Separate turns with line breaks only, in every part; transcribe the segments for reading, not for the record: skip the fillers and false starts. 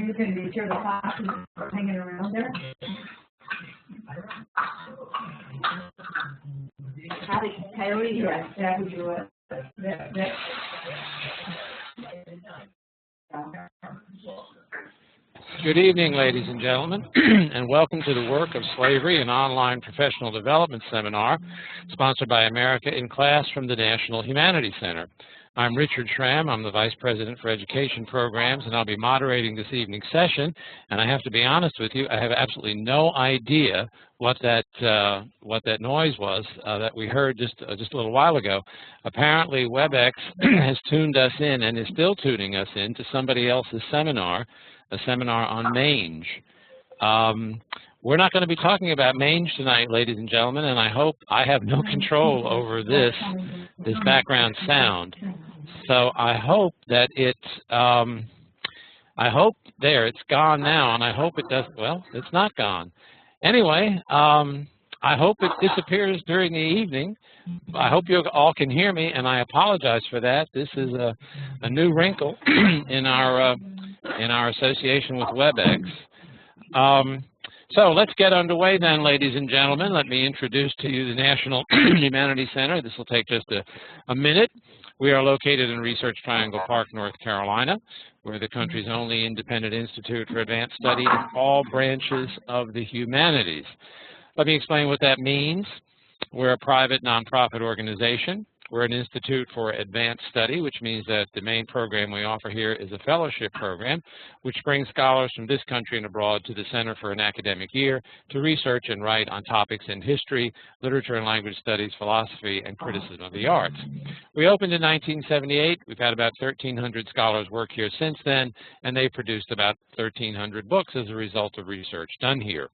you can be sure the class is hanging around there. Coyote, yes, that would do it.
Good evening, ladies and gentlemen, and welcome to the Work of Slavery, an online professional development seminar sponsored by America in Class from the National Humanities Center. I'm Richard Schramm. I'm the Vice President for Education Programs, and I'll be moderating this evening's session. And I have to be honest with you, I have absolutely no idea what that noise was that we heard just a little while ago. Apparently, WebEx has tuned us in and is still tuning us in to somebody else's seminar, a seminar on mange. We're not going to be talking about mange tonight, ladies and gentlemen, and I hope I have no control over this background sound. So I hope that it's gone now, and I hope it does. Well, it's not gone. Anyway, I hope it disappears during the evening. I hope you all can hear me, and I apologize for that. This is a new wrinkle in our association with WebEx. So let's get underway then, ladies and gentlemen. Let me introduce to you the National Humanities Center. This will take just a minute. We are located in Research Triangle Park, North Carolina. We're the country's only independent institute for advanced study in all branches of the humanities. Let me explain what that means. We're a private nonprofit organization. We're an institute for advanced study, which means that the main program we offer here is a fellowship program, which brings scholars from this country and abroad to the center for an academic year to research and write on topics in history, literature and language studies, philosophy, and criticism of the arts. We opened in 1978. We've had about 1,300 scholars work here since then, and they've produced about 1,300 books as a result of research done here.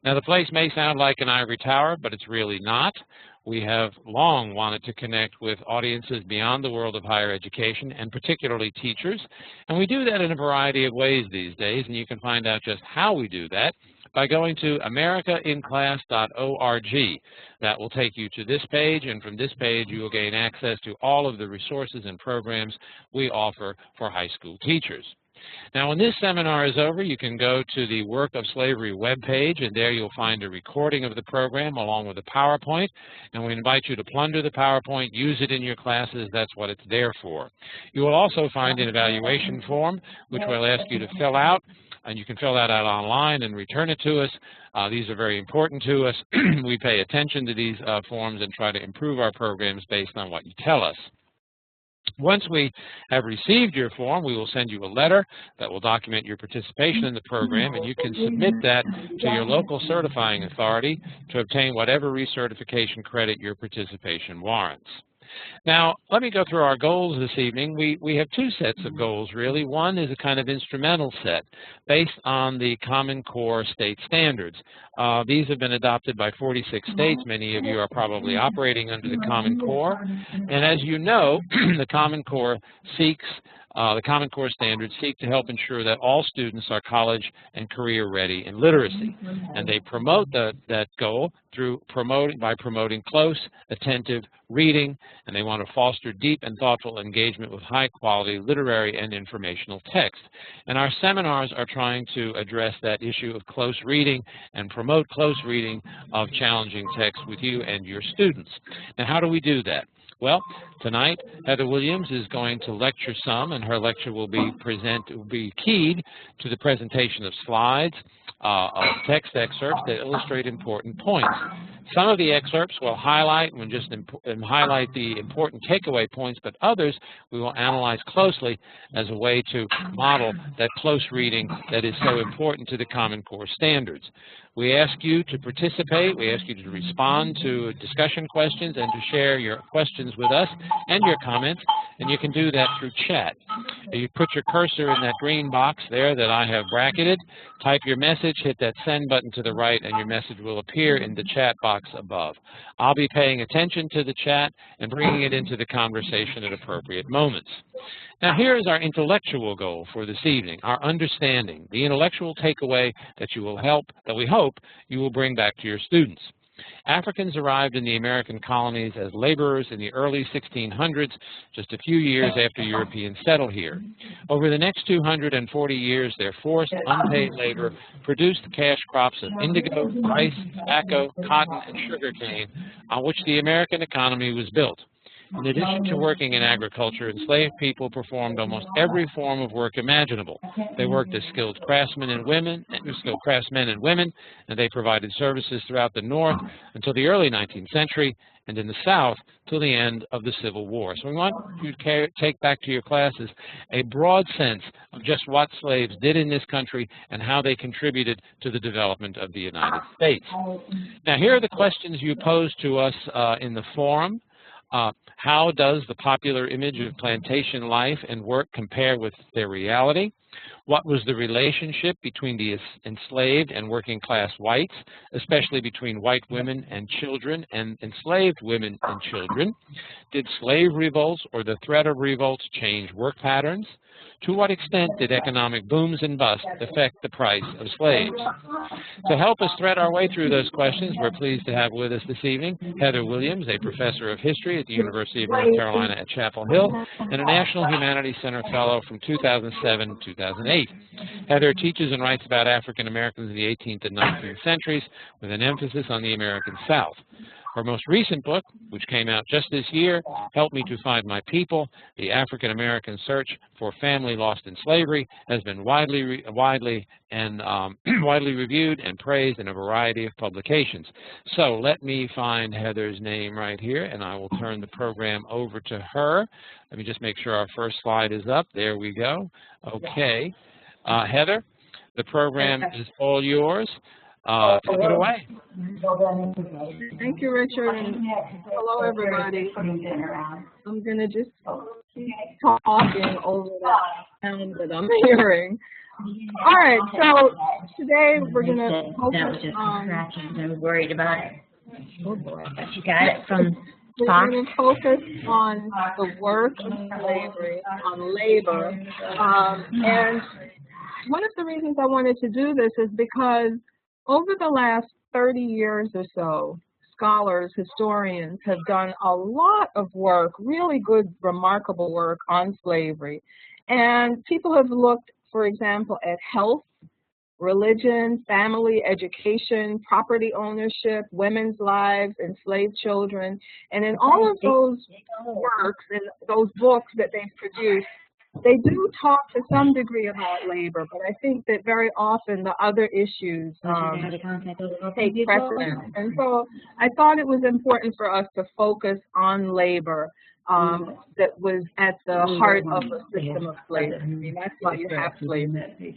Now, the place may sound like an ivory tower, but it's really not. We have long wanted to connect with audiences beyond the world of higher education, and particularly teachers. And we do that in a variety of ways these days, and you can find out just how we do that by going to americainclass.org. That will take you to this page, and from this page you will gain access to all of the resources and programs we offer for high school teachers. Now, when this seminar is over, you can go to the Work of Slavery webpage, and there you'll find a recording of the program along with a PowerPoint, and we invite you to plunder the PowerPoint, use it in your classes. That's what it's there for. You will also find an evaluation form, which we'll ask you to fill out, and you can fill that out online and return it to us. These are very important to us. We pay attention to these forms and try to improve our programs based on what you tell us. Once we have received your form, we will send you a letter that will document your participation in the program, and you can submit that to your local certifying authority to obtain whatever recertification credit your participation warrants. Now, let me go through our goals this evening. We have two sets of goals, really. One is a kind of instrumental set based on the Common Core state standards. These have been adopted by 46 states. Many of you are probably operating under the Common Core. And as you know, the Common Core standards seek to help ensure that all students are college and career ready in literacy. And they promote that goal by promoting close, attentive reading, and they want to foster deep and thoughtful engagement with high quality literary and informational text. And our seminars are trying to address that issue of close reading and promote close reading of challenging text with you and your students. Now, how do we do that? Well, tonight, Heather Williams is going to lecture some, and her lecture will be keyed to the presentation of slides of text excerpts that illustrate important points. Some of the excerpts will highlight the important takeaway points, but others we will analyze closely as a way to model that close reading that is so important to the Common Core standards. We ask you to participate. We ask you to respond to discussion questions and to share your questions with us and your comments, and you can do that through chat. You put your cursor in that green box there that I have bracketed, type your message, hit that send button to the right, and your message will appear in the chat box above. I'll be paying attention to the chat and bringing it into the conversation at appropriate moments. Now, here is our intellectual goal for this evening, our understanding, the intellectual takeaway that we hope you will bring back to your students. Africans arrived in the American colonies as laborers in the early 1600s, just a few years after Europeans settled here. Over the next 240 years, their forced, unpaid labor produced cash crops of indigo, rice, tobacco, cotton, and sugarcane, on which the American economy was built. In addition to working in agriculture, enslaved people performed almost every form of work imaginable. They worked as skilled craftsmen and women, and they provided services throughout the North until the early 19th century, and in the South till the end of the Civil War. So we want you to take back to your classes a broad sense of just what slaves did in this country and how they contributed to the development of the United States. Now, here are the questions you posed to us in the forum. How does the popular image of plantation life and work compare with their reality? What was the relationship between the enslaved and working class whites, especially between white women and children and enslaved women and children? Did slave revolts or the threat of revolts change work patterns? To what extent did economic booms and busts affect the price of slaves? To help us thread our way through those questions, we're pleased to have with us this evening Heather Williams, a professor of history at the University of North Carolina at Chapel Hill and a National Humanities Center Fellow from 2007 to 2008. Heather teaches and writes about African Americans in the 18th and 19th centuries with an emphasis on the American South. Her most recent book, which came out just this year, Help Me to Find My People, The African American Search for Family Lost in Slavery, has been widely reviewed and praised in a variety of publications. So let me find Heather's name right here, and I will turn the program over to her. Let me just make sure our first slide is up. There we go. Okay. Heather, the program is all yours. Take it away.
Thank you, Richard, and hello, everybody. I'm going to just keep talking over that sound that I'm hearing. All right, so today we're going to focus
that was just
on...
distractions. I was worried about it. Oh, boy. But you got it from
We're
Fox.
going to focus on the work of slavery, on labor, and one of the reasons I wanted to do this is because over the last 30 years or so, scholars, historians have done a lot of work, really good, remarkable work on slavery. And people have looked, for example, at health, religion, family, education, property ownership, women's lives, enslaved children. And in all of those works and those books that they've produced, they do talk to some degree about labor, but I think that very often the other issues take precedence. And so I thought it was important for us to focus on labor that was at the heart of the system of slavery. I mean, that's why you have slavery.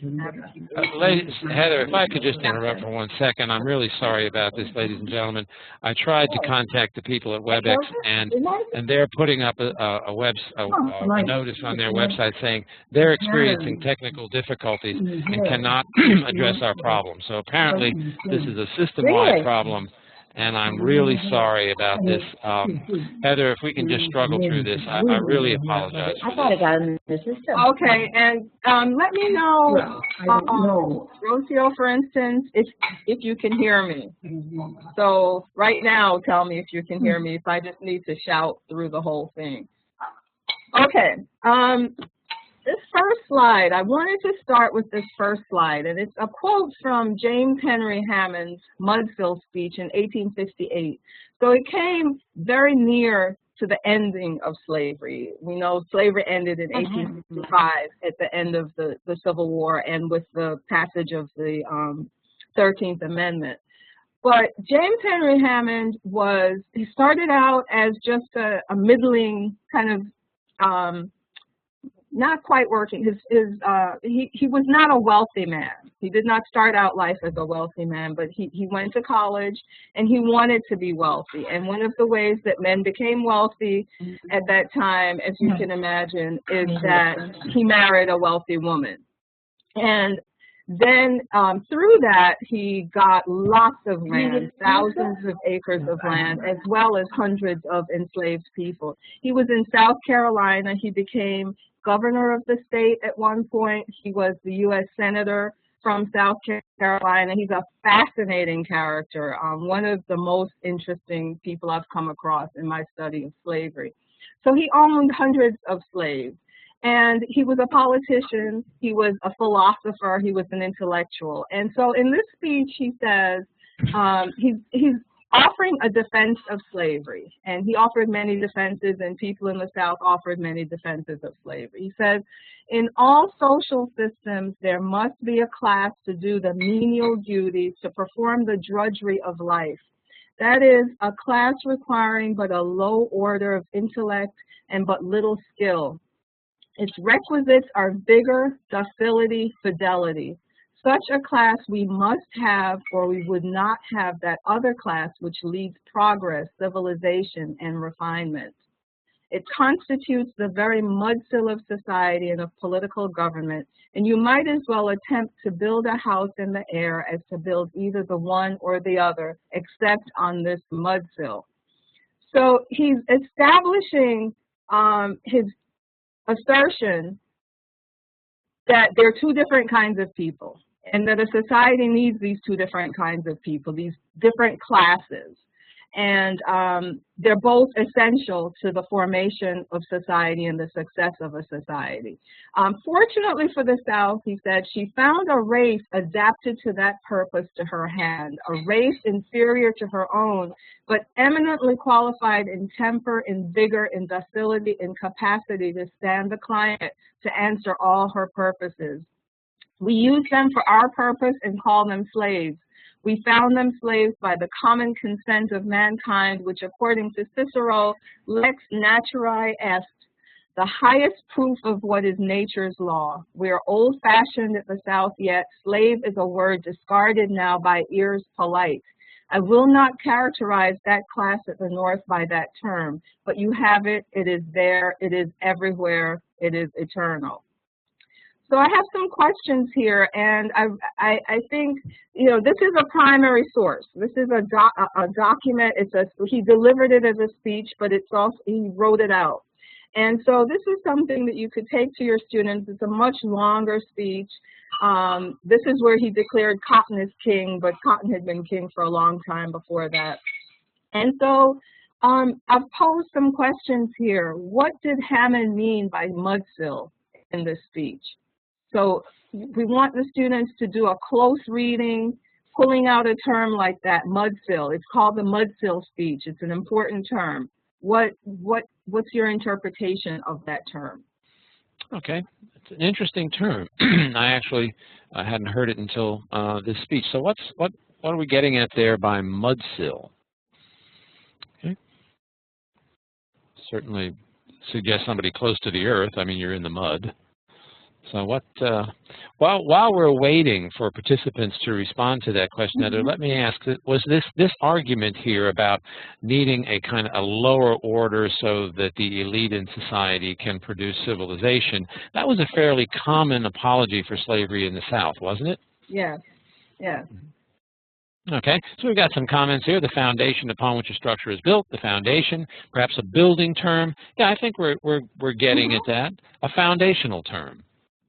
Ladies, Heather, if I could just interrupt for 1 second. I'm really sorry about this, ladies and gentlemen. I tried to contact the people at WebEx, and they're putting up a notice on their website saying they're experiencing technical difficulties and cannot address our problem. So apparently this is a system-wide problem, and I'm really sorry about this. Heather, if we can just struggle through this, I really apologize.
I thought it got in the system.
Okay, and let me know, Rocio, for instance, if you can hear me. So right now, tell me if you can hear me, if I just need to shout through the whole thing. Okay, this first slide, I wanted to start with this first slide, and it's a quote from James Henry Hammond's Mudville speech in 1858. So it came very near to the ending of slavery. We know slavery ended in 1865 at the end of the Civil War and with the passage of the 13th Amendment. But James Henry Hammond he started out as just a middling kind of not quite working. He was not a wealthy man. He did not start out life as a wealthy man, but he went to college and he wanted to be wealthy. And one of the ways that men became wealthy at that time, as you can imagine, is that he married a wealthy woman. And then through that, he got lots of land, thousands of acres of land, as well as hundreds of enslaved people. He was in South Carolina. He became governor of the state at one point. He was the U.S. Senator from South Carolina. He's a fascinating character, one of the most interesting people I've come across in my study of slavery. So he owned hundreds of slaves, and he was a politician, he was a philosopher, he was an intellectual. And so in this speech, he says he's offering a defense of slavery, and he offered many defenses, and people in the South offered many defenses of slavery. He says, in all social systems, there must be a class to do the menial duties, to perform the drudgery of life. That is, a class requiring but a low order of intellect and but little skill. Its requisites are vigor, docility, fidelity. Such a class we must have, or we would not have that other class which leads progress, civilization, and refinement. It constitutes the very mudsill of society and of political government, and you might as well attempt to build a house in the air as to build either the one or the other, except on this mudsill. So he's establishing his assertion that there are two different kinds of people, and that a society needs these two different kinds of people, these different classes. And they're both essential to the formation of society and the success of a society. Fortunately for the South, he said, she found a race adapted to that purpose to her hand, a race inferior to her own, but eminently qualified in temper, in vigor, in docility, in capacity to stand the climate, to answer all her purposes. We use them for our purpose and call them slaves. We found them slaves by the common consent of mankind, which according to Cicero, lex naturae est, the highest proof of what is nature's law. We are old-fashioned at the South yet. Slave is a word discarded now by ears polite. I will not characterize that class at the North by that term, but you have it, it is there, it is everywhere, it is eternal. So I have some questions here, and I think, you know, this is a primary source. This is a document. He delivered it as a speech, but it's also, he wrote it out. And so this is something that you could take to your students. It's a much longer speech. This is where he declared cotton is king, but cotton had been king for a long time before that. And so I've posed some questions here. What did Hammond mean by mudsill in this speech? So we want the students to do a close reading, pulling out a term like that, mudsill. It's called the mudsill speech. It's an important term. What's your interpretation of that term?
Okay, it's an interesting term. I hadn't heard it until this speech. So what are we getting at there by mudsill? Okay, certainly suggests somebody close to the earth. I mean, you're in the mud. So while we're waiting for participants to respond to that question, Heather, let me ask, was this argument here about needing a kind of a lower order so that the elite in society can produce civilization, that was a fairly common apology for slavery in the South, wasn't it?
Yes, yes.
Okay, so we've got some comments here. The foundation upon which a structure is built, the foundation, perhaps a building term. Yeah, I think we're getting at that, a foundational term.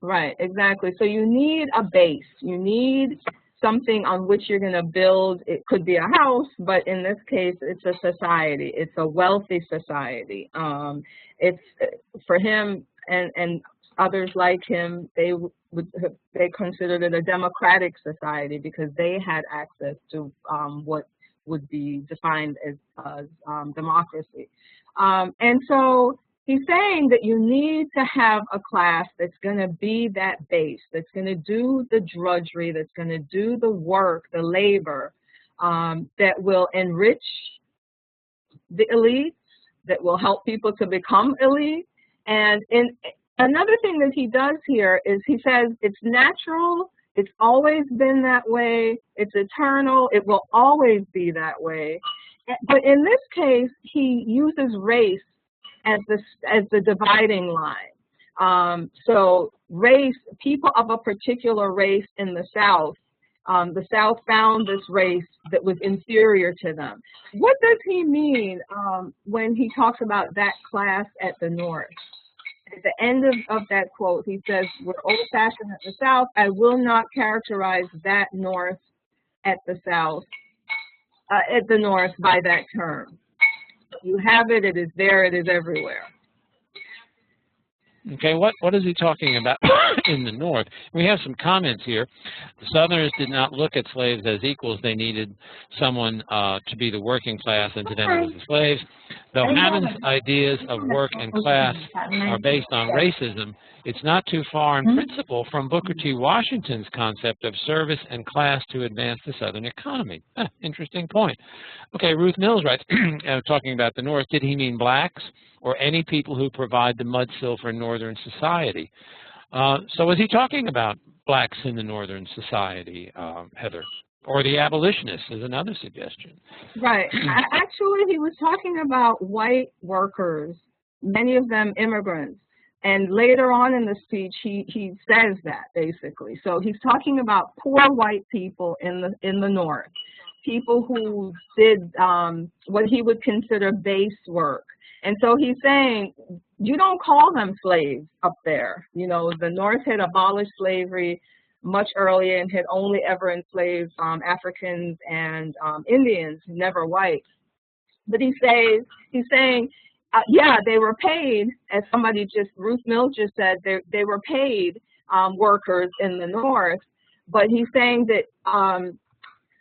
Right, exactly. So you need a base. You need something on which you're going to build. It could be a house, but in this case, it's a society. It's a wealthy society. It's for him and others like him. They considered it a democratic society because they had access to what would be defined as democracy. And so he's saying that you need to have a class that's going to be that base, that's going to do the drudgery, that's going to do the work, the labor, that will enrich the elites, that will help people to become elite. And another thing that he does here is he says it's natural, it's always been that way, it's eternal, it will always be that way. But in this case, he uses race as the dividing line. So race, people of a particular race in the South found this race that was inferior to them. What does he mean when he talks about that class at the North? at the end of that quote, he says, "We're old-fashioned at the South. I will not characterize that North at the South, at the North by that term. You have it. It is there. It is everywhere."
Okay, what is he talking about in the North? We have some comments here. The Southerners did not look at slaves as equals. They needed someone to be the working class, and to them it was the slaves. Though Hammond's ideas of work and class are based on racism, it's not too far in principle from Booker T. Washington's concept of service and class to advance the Southern economy. Interesting point. Okay, Ruth Mills writes, talking about the North, did he mean blacks or any people who provide the mudsill for Northern society? So was he talking about blacks in the Northern society, Heather? Or the abolitionists is another suggestion.
Right. Actually, he was talking about white workers, many of them immigrants. And later on in the speech, he says that, basically. So he's talking about poor white people in the North, people who did what he would consider base work. And so he's saying, you don't call them slaves up there. You know, the North had abolished slavery much earlier and had only ever enslaved Africans and Indians, never whites. But he's saying, yeah, they were paid, as somebody Ruth Mills just said, they were paid workers in the North. But he's saying that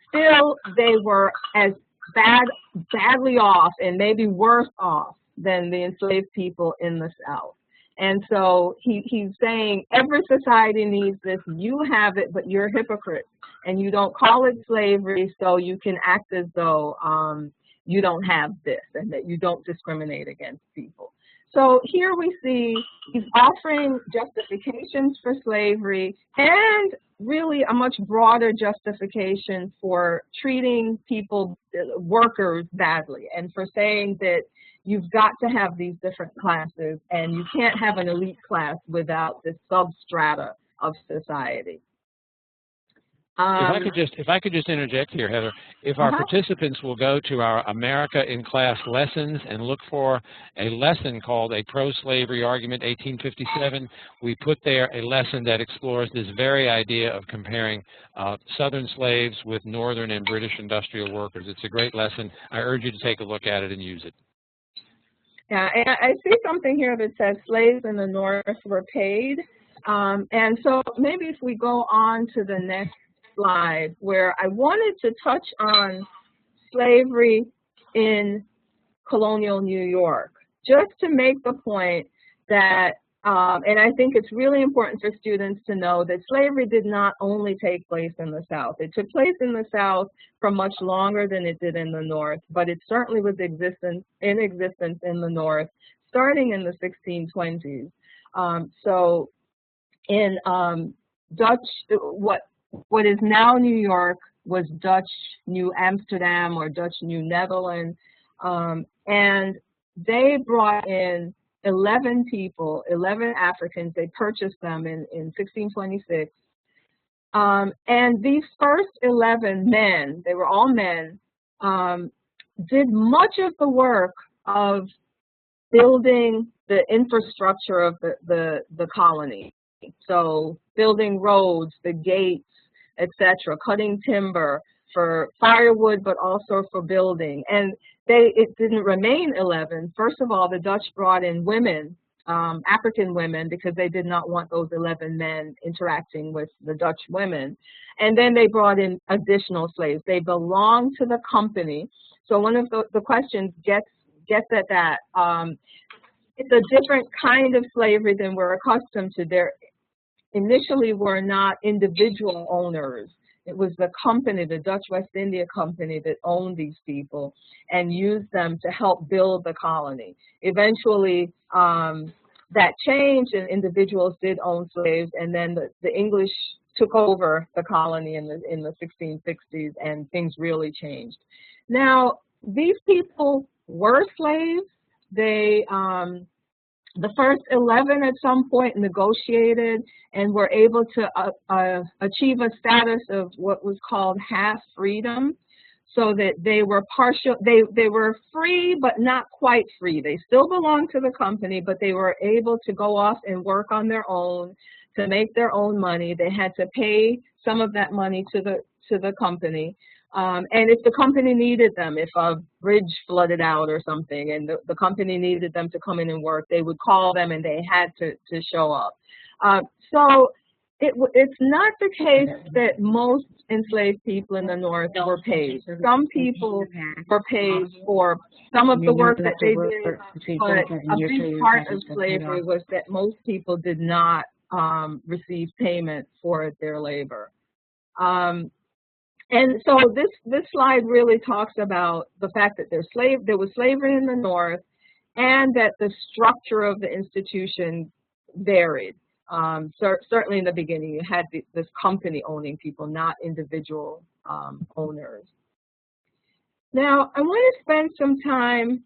still they were as badly off and maybe worse off than the enslaved people in the South. And so he's saying every society needs this. You have it, but you're hypocrites. And you don't call it slavery, so you can act as though you don't have this and that you don't discriminate against people. So here we see he's offering justifications for slavery and really a much broader justification for treating people, workers, badly, and for saying that you've got to have these different classes and you can't have an elite class without this substrata of society.
If I could just interject here, Heather, if our participants will go to our America in Class lessons and look for a lesson called A Pro-Slavery Argument 1857, we put there a lesson that explores this very idea of comparing Southern slaves with Northern and British industrial workers. It's a great lesson. I urge you to take a look at it and use it.
Yeah, and I see something here that says slaves in the North were paid. And so maybe if we go on to the next slide, where I wanted to touch on slavery in colonial New York, just to make the point that, and I think it's really important for students to know that slavery did not only take place in the South. It took place in the South for much longer than it did in the North, but it certainly was in existence in the North, starting in the 1620s. So in Dutch, what is now New York was Dutch New Amsterdam or Dutch New Netherlands, and they brought in 11 people, 11 Africans. They purchased them in 1626. And these first 11 men, they were all men, did much of the work of building the infrastructure of the colony. So building roads, the gates, etc., cutting timber for firewood, but also for building. And it didn't remain 11. First of all, the Dutch brought in women, African women, because they did not want those 11 men interacting with the Dutch women. And then they brought in additional slaves. They belonged to the company. So one of the questions gets at that. It's a different kind of slavery than we're accustomed to. There initially were not individual owners. It was the company, the Dutch West India Company, that owned these people and used them to help build the colony. Eventually, that changed and individuals did own slaves, and then the English took over the colony in the 1660s, and things really changed. Now, these people were slaves. They the first 11 at some point negotiated and were able to achieve a status of what was called half freedom. so that they were they were free, but not quite free. They still belonged to the company, but they were able to go off and work on their own, to make their own money. They had to pay some of that money to the company. And if the company needed them, if a bridge flooded out or something and the company needed them to come in and work, they would call them and they had to show up. So it's not the case that most enslaved people in the North were paid. Some people were paid for some of the work that they did, but a big part of slavery was that most people did not receive payment for their labor. And so this slide really talks about the fact that there was slavery in the North, and that the structure of the institution varied. Certainly in the beginning, you had this company owning people, not individual owners. Now, I want to spend some time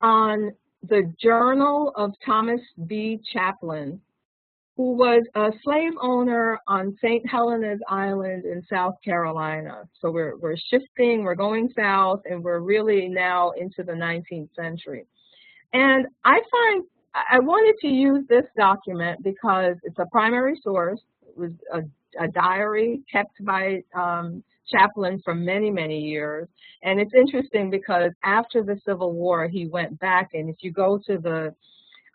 on the journal of Thomas B. Chaplin, who was a slave owner on St. Helena's Island in South Carolina. So we're shifting, we're going south, and we're really now into the 19th century. And I wanted to use this document because it's a primary source. It was a diary kept by Chaplin for many, many years. And it's interesting because after the Civil War, he went back, and if you go to the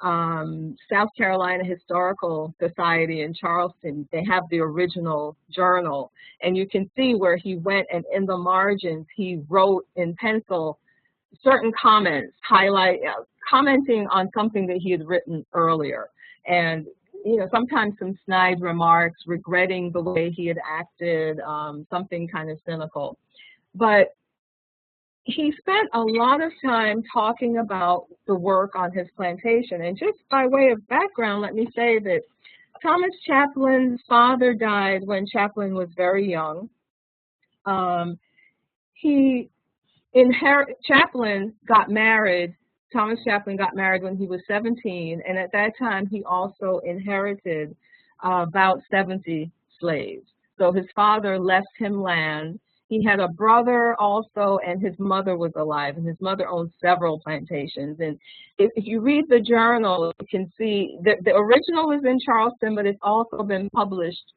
South Carolina Historical Society in Charleston, they have the original journal, and you can see where he went, and in the margins he wrote in pencil certain comments, commenting on something that he had written earlier, and sometimes some snide remarks, regretting the way he had acted, something kind of cynical. But he spent a lot of time talking about the work on his plantation. And just by way of background, let me say that Thomas Chaplin's father died when Chaplin was very young. Chaplin got married. Thomas Chaplin got married when he was 17, and at that time he also inherited about 70 slaves. So his father left him land. He had a brother also, and his mother was alive, and his mother owned several plantations. And if you read the journal, you can see that the original is in Charleston, but it's also been published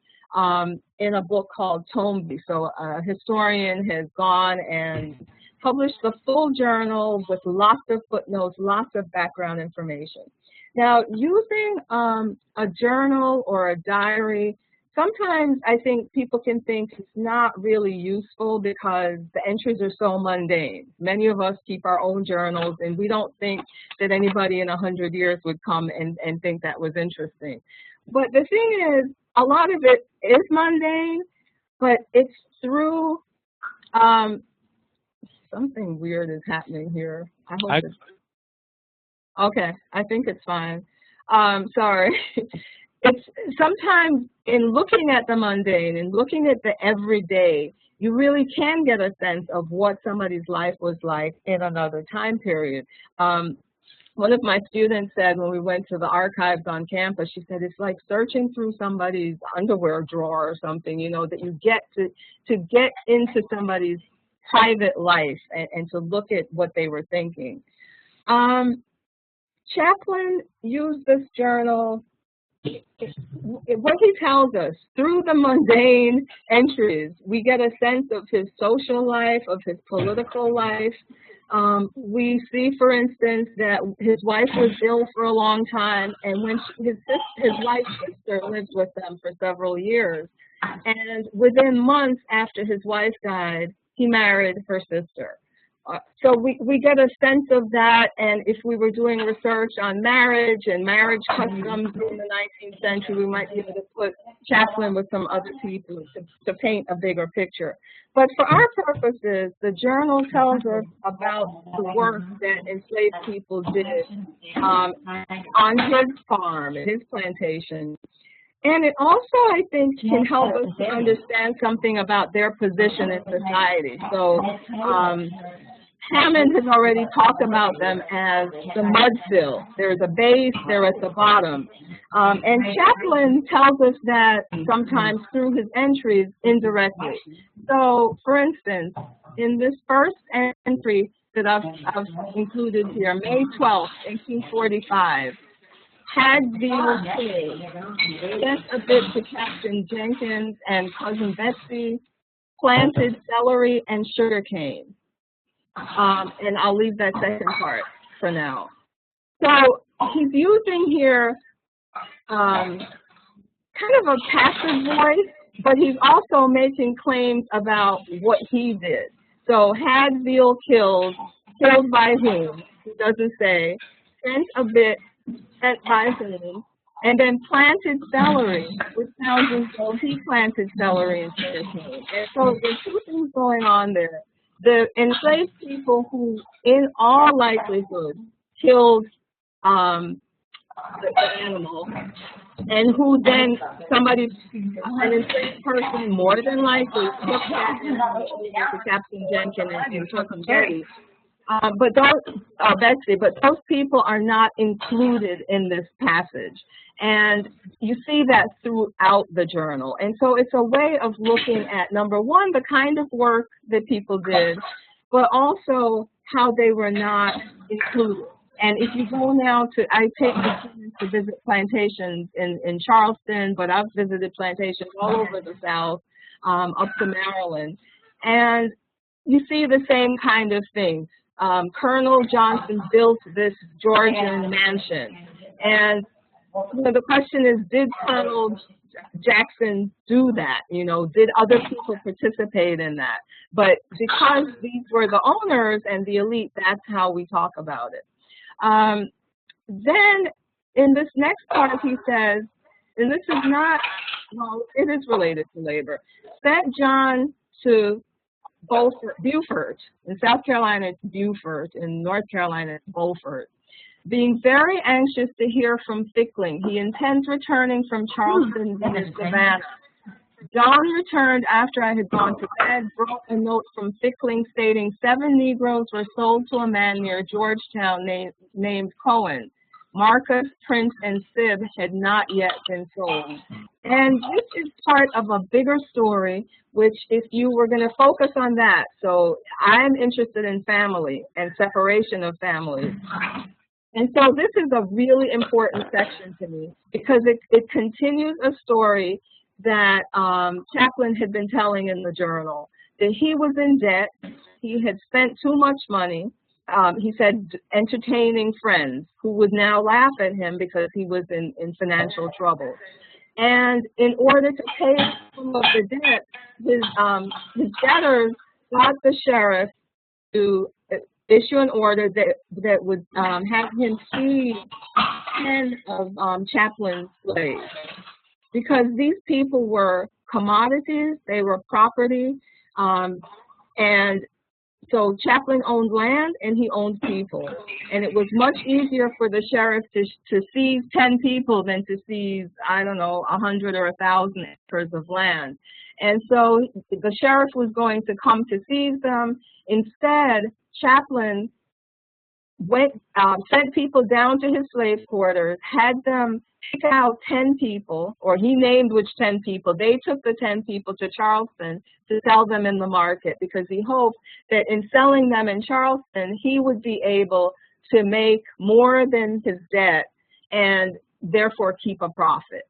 in a book called Tomby. So a historian has gone and published the full journal with lots of footnotes, lots of background information. Now, using a journal or a diary, sometimes I think people can think it's not really useful because the entries are so mundane. Many of us keep our own journals, and we don't think that anybody in 100 years would come and think that was interesting. But the thing is, a lot of it is mundane, but it's through something weird is happening here. I hope it's okay. I think it's fine. Sorry. It's sometimes in looking at the mundane and looking at the everyday, you really can get a sense of what somebody's life was like in another time period. One of my students said when we went to the archives on campus, she said it's like searching through somebody's underwear drawer or something, that you get to get into somebody's private life and to look at what they were thinking. Chaplin used this journal. What he tells us, through the mundane entries, we get a sense of his social life, of his political life. We see, for instance, that his wife was ill for a long time, and when his wife's sister lived with them for several years. And within months after his wife died, he married her sister. So we get a sense of that, and if we were doing research on marriage and marriage customs in the 19th century, we might be able to put Chaplin with some other people to paint a bigger picture. But for our purposes, the journal tells us about the work that enslaved people did on his farm, his plantation. And it also, I think, can help us to understand something about their position in society. So Hammond has already talked about them as the mudsill. There's a base, they're at the bottom. And Chaplin tells us that sometimes through his entries indirectly. So, for instance, in this first entry that I've included here, May 12th, 1845, Hadfield killed, sent a bit to Captain Jenkins and Cousin Betsy, planted celery and sugarcane. And I'll leave that second part for now. So he's using here kind of a passive voice, but he's also making claims about what he did. So Hadfield killed by whom? He doesn't say. Sent a bit, sent by whom? And then planted celery, which sounds as though he planted celery and sugarcane. And so there's two things going on there. The enslaved people who, in all likelihood, killed the animal, and who then somebody, an enslaved person, more than likely took that animal to Captain Jenkins and took him Betty. But those people are not included in this passage. And you see that throughout the journal. And so it's a way of looking at, number one, the kind of work that people did, but also how they were not included. And if you go now to, I take the students to visit plantations in Charleston, but I've visited plantations all over the South, up to Maryland. And you see the same kind of thing. Colonel Johnson built this Georgian mansion. And the question is, did Colonel Jackson do that? You know, did other people participate in that? But because these were the owners and the elite, that's how we talk about it. Then in this next part, he says, and this is not, well, it is related to labor, sent John to Beaufort, in South Carolina it's Beaufort, in North Carolina it's Beaufort, being very anxious to hear from Fickling. He intends returning from Charleston via Savannah. John returned after I had gone to bed, brought a note from Fickling stating 7 Negroes were sold to a man near Georgetown named Cohen. Marcus, Prince, and Sib had not yet been sold. And this is part of a bigger story, which if you were going to focus on that, so I'm interested in family and separation of families. And so this is a really important section to me because it continues a story that Chaplin had been telling in the journal, that he was in debt, he had spent too much money, he said entertaining friends who would now laugh at him because he was in financial trouble. And in order to pay some of the debt, his debtors got the sheriff to issue an order that would have him feed 10 of Chaplin's slaves. Because these people were commodities, they were property, and so Chaplin owned land and he owned people. And it was much easier for the sheriff to seize 10 people than to seize, I don't know, 100 or 1,000 acres of land. And so the sheriff was going to come to seize them. Instead, Chaplin sent people down to his slave quarters, had them pick out 10 people, or he named which 10 people. They took the 10 people to Charleston to sell them in the market because he hoped that in selling them in Charleston, he would be able to make more than his debt and therefore keep a profit.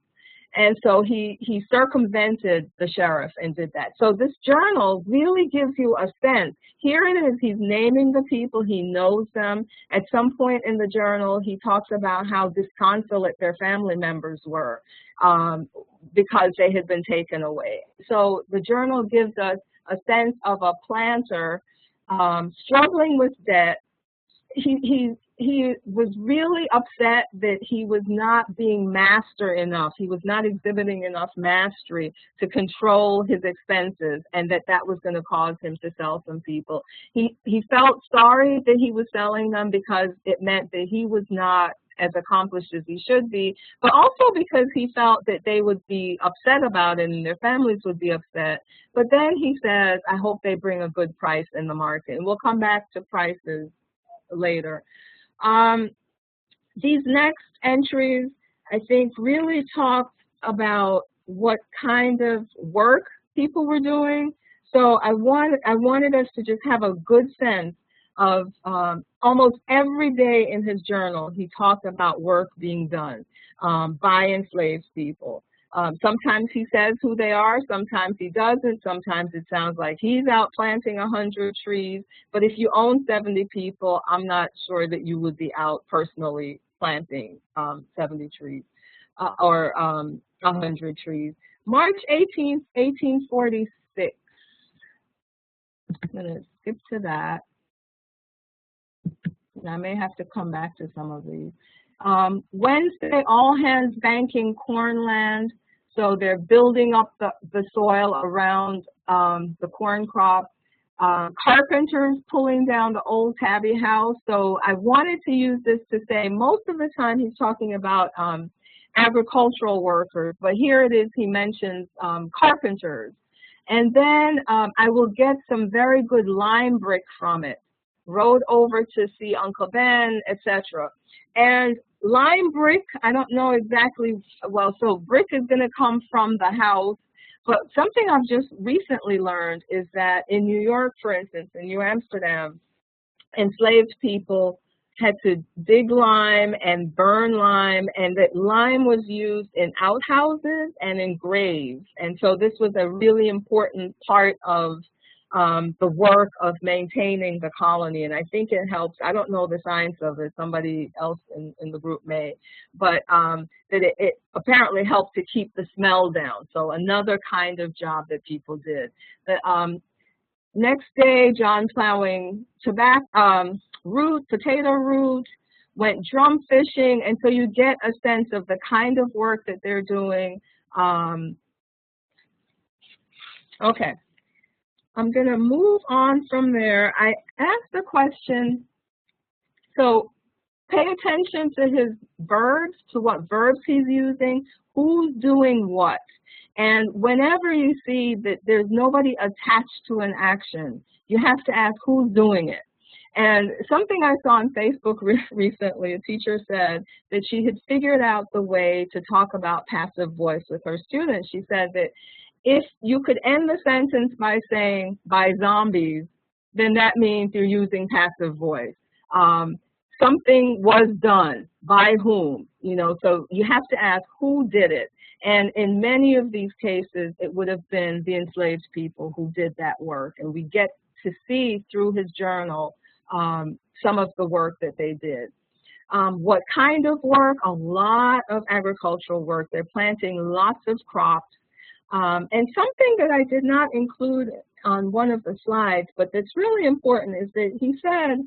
And so he circumvented the sheriff and did that. So this journal really gives you a sense. Here it is, he's naming the people, he knows them. At some point in the journal, he talks about how disconsolate their family members were because they had been taken away. So the journal gives us a sense of a planter struggling with debt. He was really upset that he was not being master enough. He was not exhibiting enough mastery to control his expenses, and that was going to cause him to sell some people. He felt sorry that he was selling them because it meant that he was not as accomplished as he should be, but also because he felt that they would be upset about it and their families would be upset. But then he says, I hope they bring a good price in the market. And we'll come back to prices later. These next entries, I think, really talk about what kind of work people were doing. So I wanted us to just have a good sense of almost every day in his journal, he talked about work being done by enslaved people. Sometimes he says who they are, sometimes he doesn't, sometimes it sounds like he's out planting 100 trees, but if you own 70 people, I'm not sure that you would be out personally planting 70 trees or 100 trees. March 18th, 1846. I'm going to skip to that. And I may have to come back to some of these. Wednesday, all hands banking corn land. So they're building up the soil around the corn crop. Carpenters pulling down the old tabby house. So I wanted to use this to say most of the time he's talking about agricultural workers, but here it is, he mentions carpenters. And then I will get some very good lime brick from it. Rode over to see Uncle Ben, etc. And lime brick, I don't know exactly, well, so brick is going to come from the house, but something I've just recently learned is that in New York, for instance, in New Amsterdam, enslaved people had to dig lime and burn lime, and that lime was used in outhouses and in graves. And so this was a really important part of the work of maintaining the colony. And I think it helps, I don't know the science of it, somebody else in the group may, but that it apparently helped to keep the smell down. So another kind of job that people did. The, next day, John plowing tobacco, potato root, went drum fishing, and so you get a sense of the kind of work that they're doing. Okay, I'm going to move on from there. I asked the question, so pay attention to his verbs, to what verbs he's using, who's doing what. And whenever you see that there's nobody attached to an action, you have to ask who's doing it. And something I saw on Facebook recently, a teacher said that she had figured out the way to talk about passive voice with her students. She said that if you could end the sentence by saying, by zombies, then that means you're using passive voice. Something was done, by whom, you know, so you have to ask who did it. And in many of these cases, it would have been the enslaved people who did that work. And we get to see through his journal some of the work that they did. What kind of work? A lot of agricultural work. They're planting lots of crops. And something that I did not include on one of the slides, but that's really important, is that he said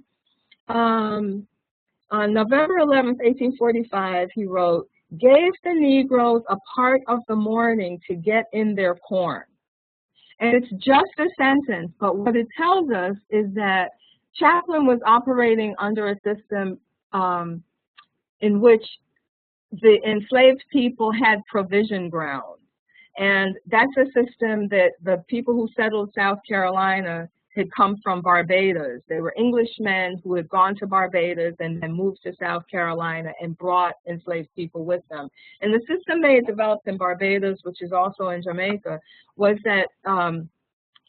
on November 11th, 1845, he wrote, gave the Negroes a part of the morning to get in their corn. And it's just a sentence, but what it tells us is that Chaplin was operating under a system in which the enslaved people had provision ground. And that's a system that the people who settled South Carolina had come from Barbados. They were Englishmen who had gone to Barbados and then moved to South Carolina and brought enslaved people with them. And the system they had developed in Barbados, which is also in Jamaica, was that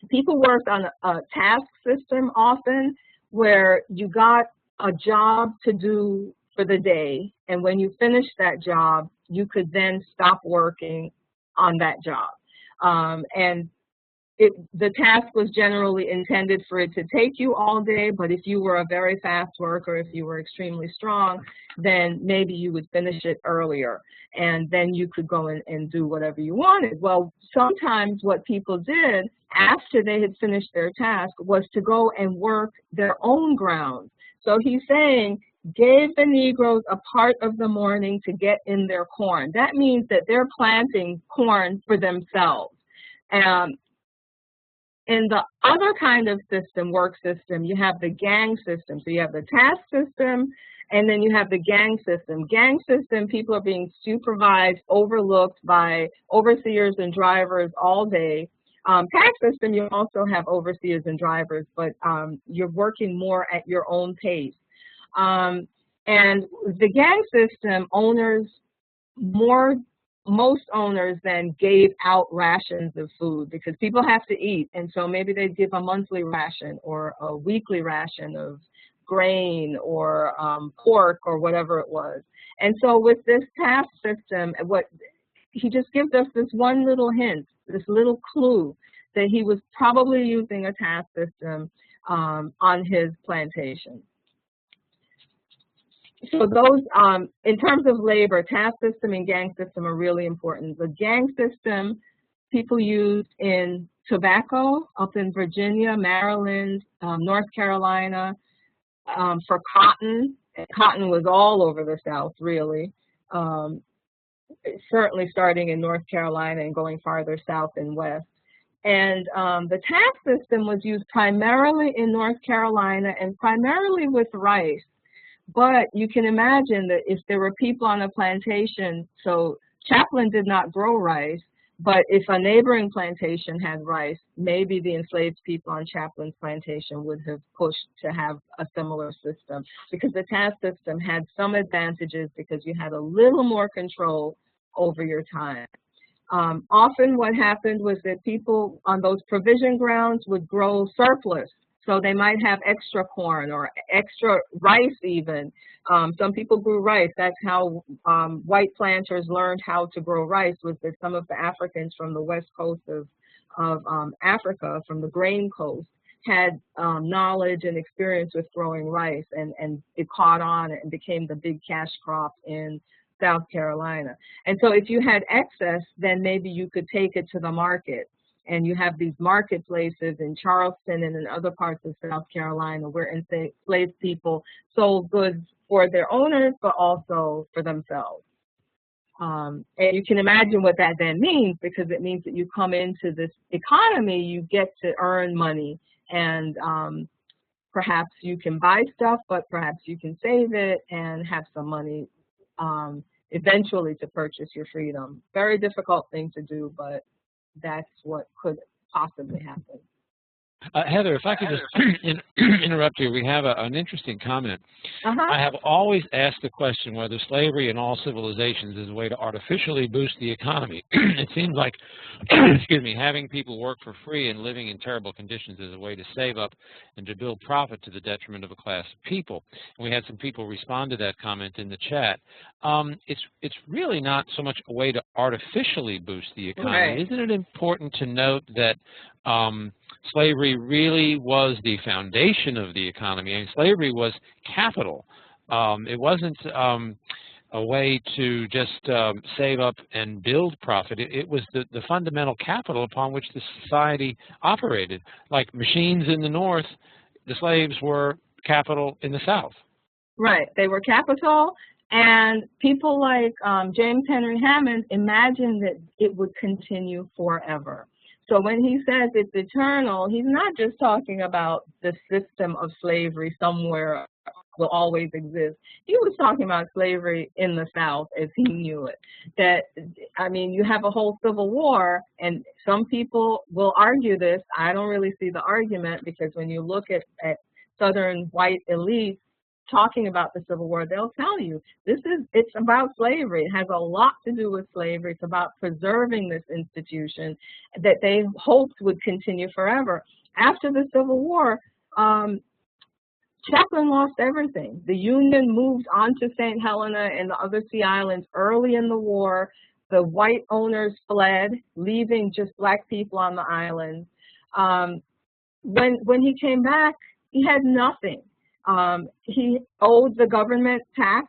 people worked on a task system often, where you got a job to do for the day, and when you finished that job, you could then stop working on that job. And the task was generally intended for it to take you all day, but if you were a very fast worker, if you were extremely strong, then maybe you would finish it earlier, and then you could go in and do whatever you wanted. Well, sometimes what people did after they had finished their task was to go and work their own ground. So he's saying, gave the Negroes a part of the morning to get in their corn. That means that they're planting corn for themselves. In the other kind of system, work system, you have the gang system. So you have the task system And then you have the gang system. Gang system, people are being supervised, overlooked by overseers and drivers all day. Tax system, you also have overseers and drivers, but you're working more at your own pace. And the gang system, most owners then gave out rations of food because people have to eat. And so maybe they'd give a monthly ration or a weekly ration of grain or pork or whatever it was. And so with this task system, he just gives us this one little hint, this little clue that he was probably using a task system on his plantation. So those, in terms of labor, task system and gang system are really important. The gang system, people used in tobacco up in Virginia, Maryland, North Carolina, for cotton. Cotton was all over the South, really, certainly starting in North Carolina and going farther south and west. And the tax system was used primarily in North Carolina and primarily with rice. But you can imagine that if there were people on a plantation, so Chaplin did not grow rice, but if a neighboring plantation had rice, maybe the enslaved people on Chaplin's plantation would have pushed to have a similar system, because the tax system had some advantages because you had a little more control over your time. Often what happened was that people on those provision grounds would grow surplus. So they might have extra corn or extra rice even. Some people grew rice. That's how white planters learned how to grow rice, was that some of the Africans from the west coast of Africa, from the grain coast, had knowledge and experience with growing rice, and it caught on and became the big cash crop in South Carolina. And so if you had excess, then maybe you could take it to the market. And you have these marketplaces in Charleston and in other parts of South Carolina where enslaved people sold goods for their owners, but also for themselves. And you can imagine what that then means, because it means that you come into this economy, you get to earn money, and perhaps you can buy stuff, but perhaps you can save it and have some money eventually to purchase your freedom. Very difficult thing to do, but that's what could possibly happen.
Heather, if I could just interrupt you, we have an interesting comment. I have always asked the question whether slavery in all civilizations is a way to artificially boost the economy. It seems like, excuse me, having people work for free and living in terrible conditions is a way to save up and to build profit to the detriment of a class of people. And we had some people respond to that comment in the chat. It's really not so much a way to artificially boost the economy. Right. Isn't it important to note that slavery really was the foundation of the economy? I mean, slavery was capital. It wasn't a way to just save up and build profit. It was the fundamental capital upon which the society operated. Like machines in the North, the slaves were capital in the South.
Right. They were capital, and people like James Henry Hammond imagined that it would continue forever. So when he says it's eternal, he's not just talking about the system of slavery somewhere will always exist. He was talking about slavery in the South as he knew it. That, I mean, you have a whole Civil War, and some people will argue this. I don't really see the argument, because when you look at Southern white elites talking about the Civil War, they'll tell you it's about slavery. It has a lot to do with slavery. It's about preserving this institution that they hoped would continue forever. After the Civil War, Chaplin lost everything. The Union moved on to St. Helena and the other Sea Islands early in the war. The white owners fled, leaving just black people on the island. When he came back, he had nothing. He owed the government tax,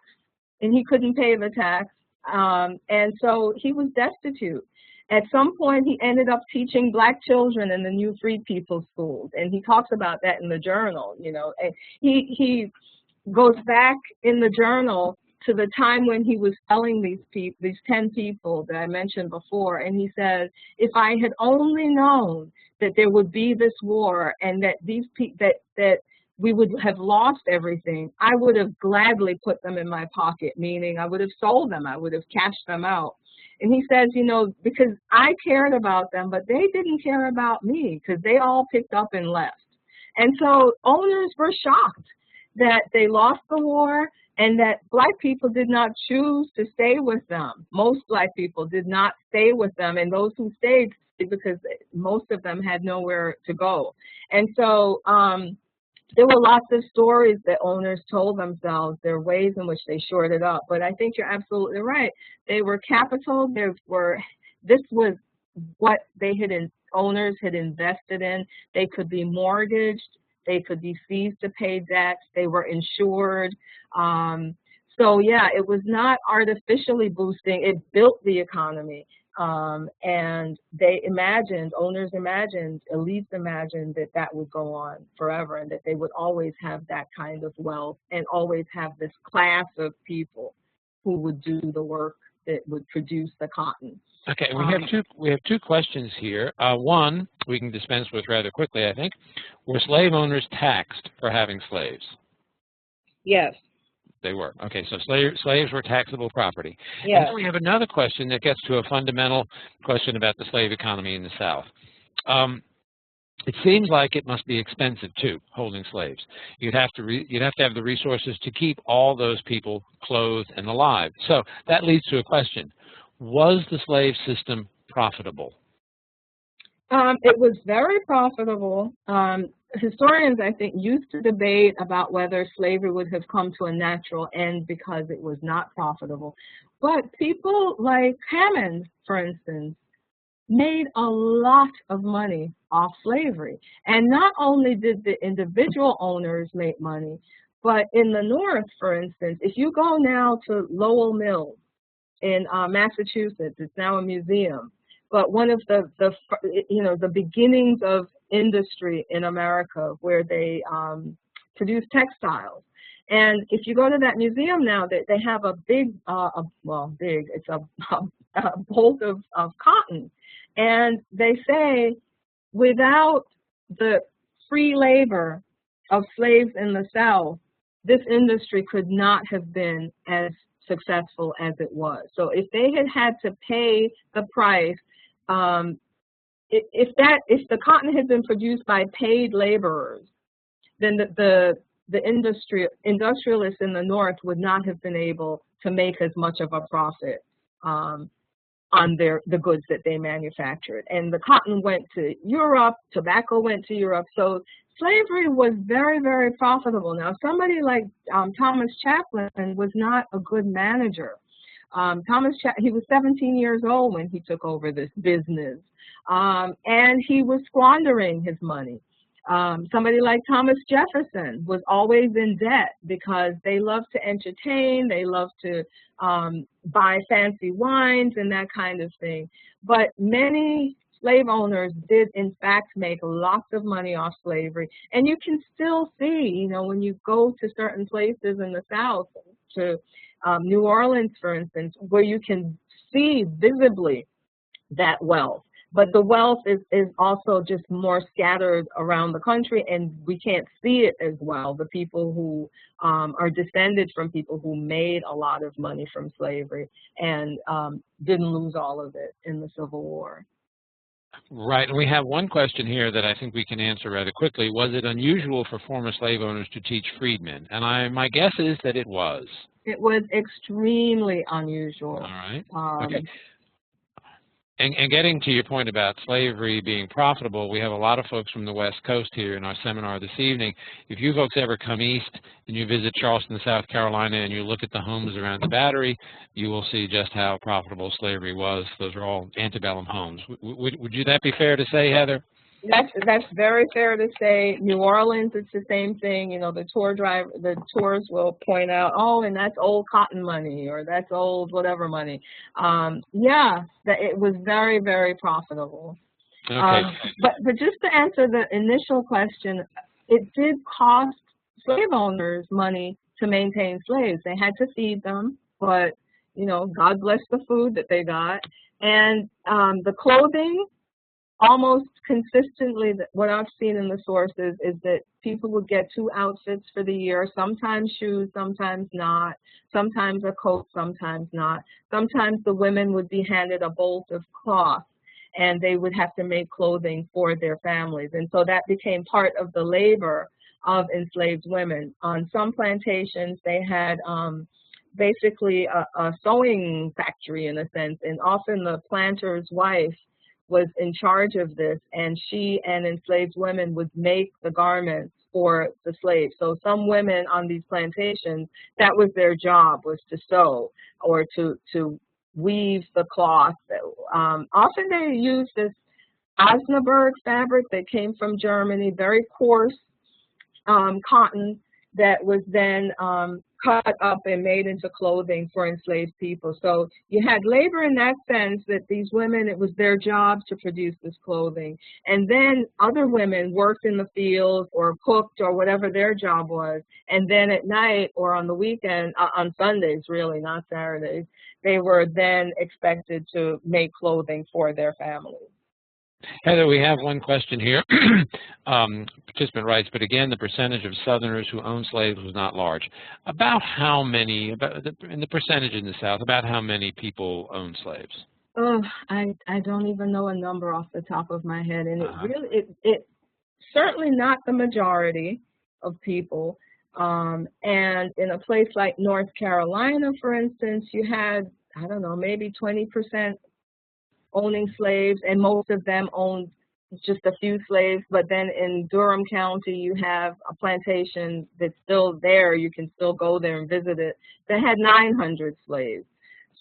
and he couldn't pay the tax, and so he was destitute. At some point, he ended up teaching black children in the new freed people schools, and he talks about that in the journal. You know, and he goes back in the journal to the time when he was telling these 10 people that I mentioned before, and he says, if I had only known that there would be this war, and that we would have lost everything, I would have gladly put them in my pocket, meaning I would have sold them, I would have cashed them out. And he says, you know, because I cared about them, but they didn't care about me because they all picked up and left. And so owners were shocked that they lost the war and that Black people did not choose to stay with them. Most Black people did not stay with them, and those who stayed because most of them had nowhere to go. And so there were lots of stories that owners told themselves, there are ways in which they shored it up. But I think you're absolutely right. They were capital. This was what they owners had invested in. They could be mortgaged. They could be seized to pay debts. They were insured. So yeah, it was not artificially boosting. It built the economy. And owners imagined, elites imagined that that would go on forever and that they would always have that kind of wealth and always have this class of people who would do the work that would produce the cotton.
Okay, we have two questions here. One we can dispense with rather quickly, I think. Were slave owners taxed for having slaves?
Yes.
They were. Okay, so slaves were taxable property.
Yes.
And then we have another question that gets to a fundamental question about the slave economy in the South. It seems like it must be expensive too, holding slaves. You'd have to have the resources to keep all those people clothed and alive. So that leads to a question: was the slave system profitable?
It was very profitable. Historians, I think, used to debate about whether slavery would have come to a natural end because it was not profitable. But people like Hammond, for instance, made a lot of money off slavery. And not only did the individual owners make money, but in the North, for instance, if you go now to Lowell Mills in Massachusetts, it's now a museum. But one of the beginnings of industry in America where they produce textiles. And if you go to that museum now, they have a big, it's a bolt of cotton. And they say without the free labor of slaves in the South, this industry could not have been as successful as it was. So if they had to pay the price, if the cotton had been produced by paid laborers, then the industrialists in the North would not have been able to make as much of a profit on the goods that they manufactured. And the cotton went to Europe, tobacco went to Europe. So slavery was very, very profitable. Now, somebody like Thomas Chaplin was not a good manager. He was 17 years old when he took over this business, and he was squandering his money. Somebody like Thomas Jefferson was always in debt because they loved to entertain, they loved to buy fancy wines and that kind of thing. But many slave owners did, in fact, make lots of money off slavery. And you can still see, you know, when you go to certain places in the South, to New Orleans, for instance, where you can see visibly that wealth. But the wealth is also just more scattered around the country, and we can't see it as well. The people who are descended from people who made a lot of money from slavery and didn't lose all of it in the Civil War.
Right, and we have one question here that I think we can answer rather quickly. Was it unusual for former slave owners to teach freedmen? And my guess is that it was.
It was extremely unusual.
All right. Okay. And getting to your point about slavery being profitable, we have a lot of folks from the West Coast here in our seminar this evening. If you folks ever come east and you visit Charleston, South Carolina, and you look at the homes around the Battery, you will see just how profitable slavery was. Those are all antebellum homes. Would that be fair to say, Heather?
That's very fair to say. New Orleans, it's the same thing. You know, the tours will point out, oh, and that's old cotton money, or that's old whatever money. Yeah, it was very, very profitable.
Okay.
But just to answer the initial question, it did cost slave owners money to maintain slaves. They had to feed them, but you know, God bless the food that they got, and the clothing. almost consistently, what I've seen in the sources is that people would get 2 outfits for the year, sometimes shoes, sometimes not, sometimes a coat, sometimes not. Sometimes the women would be handed a bolt of cloth, and they would have to make clothing for their families. And so that became part of the labor of enslaved women. On some plantations, they had basically a sewing factory in a sense, and often the planter's wife was in charge of this, and she and enslaved women would make the garments for the slaves. So some women on these plantations, that was their job, was to sew or to weave the cloth. Often they used this Osnaburg fabric that came from Germany, very coarse cotton that was then cut up and made into clothing for enslaved people. So you had labor in that sense, that these women, it was their job to produce this clothing. And then other women worked in the fields or cooked or whatever their job was. And then at night or on the weekend, on Sundays really, not Saturdays, they were then expected to make clothing for their families.
Heather, we have one question here. Participant writes, but again, the percentage of Southerners who owned slaves was not large. About how many, in the percentage in the South, about how many people owned slaves?
Oh, I don't even know a number off the top of my head. And it certainly not the majority of people. And in a place like North Carolina, for instance, you had, I don't know, maybe 20% owning slaves, and most of them owned just a few slaves. But then in Durham County, you have a plantation that's still there. You can still go there and visit it, that had 900 slaves.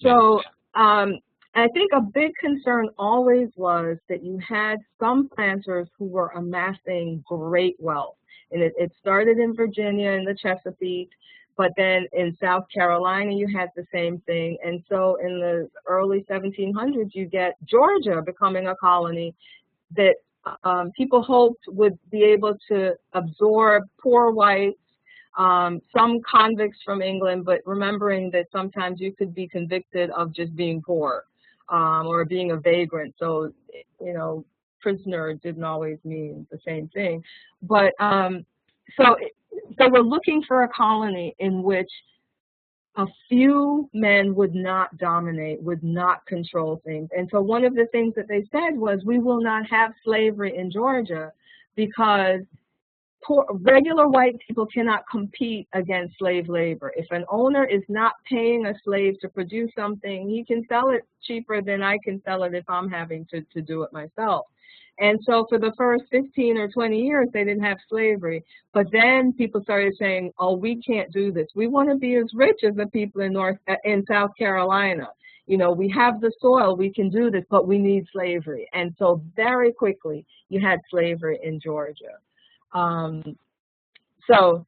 So I think a big concern always was that you had some planters who were amassing great wealth. And it started in Virginia in the Chesapeake, but then in South Carolina, you had the same thing. And so in the early 1700s, you get Georgia becoming a colony that people hoped would be able to absorb poor whites, some convicts from England, but remembering that sometimes you could be convicted of just being poor or being a vagrant. So, you know, prisoner didn't always mean the same thing. But so we're looking for a colony in which a few men would not dominate, would not control things. And so one of the things that they said was, we will not have slavery in Georgia because regular white people cannot compete against slave labor. If an owner is not paying a slave to produce something, he can sell it cheaper than I can sell it if I'm having to do it myself. And so for the first 15 or 20 years, they didn't have slavery. But then people started saying, oh, we can't do this. We want to be as rich as the people in South Carolina. You know, we have the soil, we can do this, but we need slavery. And so very quickly, you had slavery in Georgia. So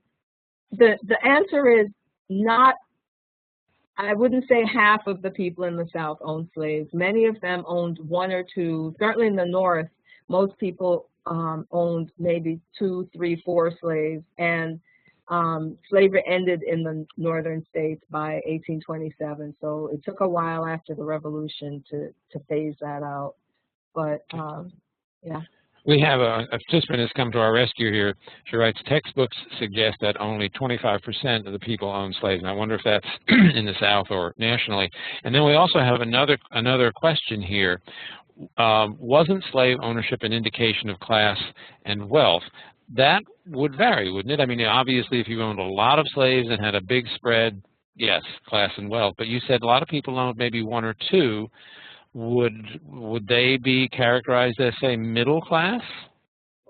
the answer is not, I wouldn't say half of the people in the South owned slaves. Many of them owned 1 or 2, certainly in the North. Most people owned maybe 2, 3, 4 slaves, and slavery ended in the northern states by 1827. So it took a while after the Revolution to phase that out. But yeah.
We have a participant has come to our rescue here. She writes, textbooks suggest that only 25% of the people own slaves. And I wonder if that's in the South or nationally. And then we also have another question here. Wasn't slave ownership an indication of class and wealth? That would vary, wouldn't it? I mean, obviously, if you owned a lot of slaves and had a big spread, yes, class and wealth. But you said a lot of people owned maybe 1 or 2. Would they be characterized as, say, middle class?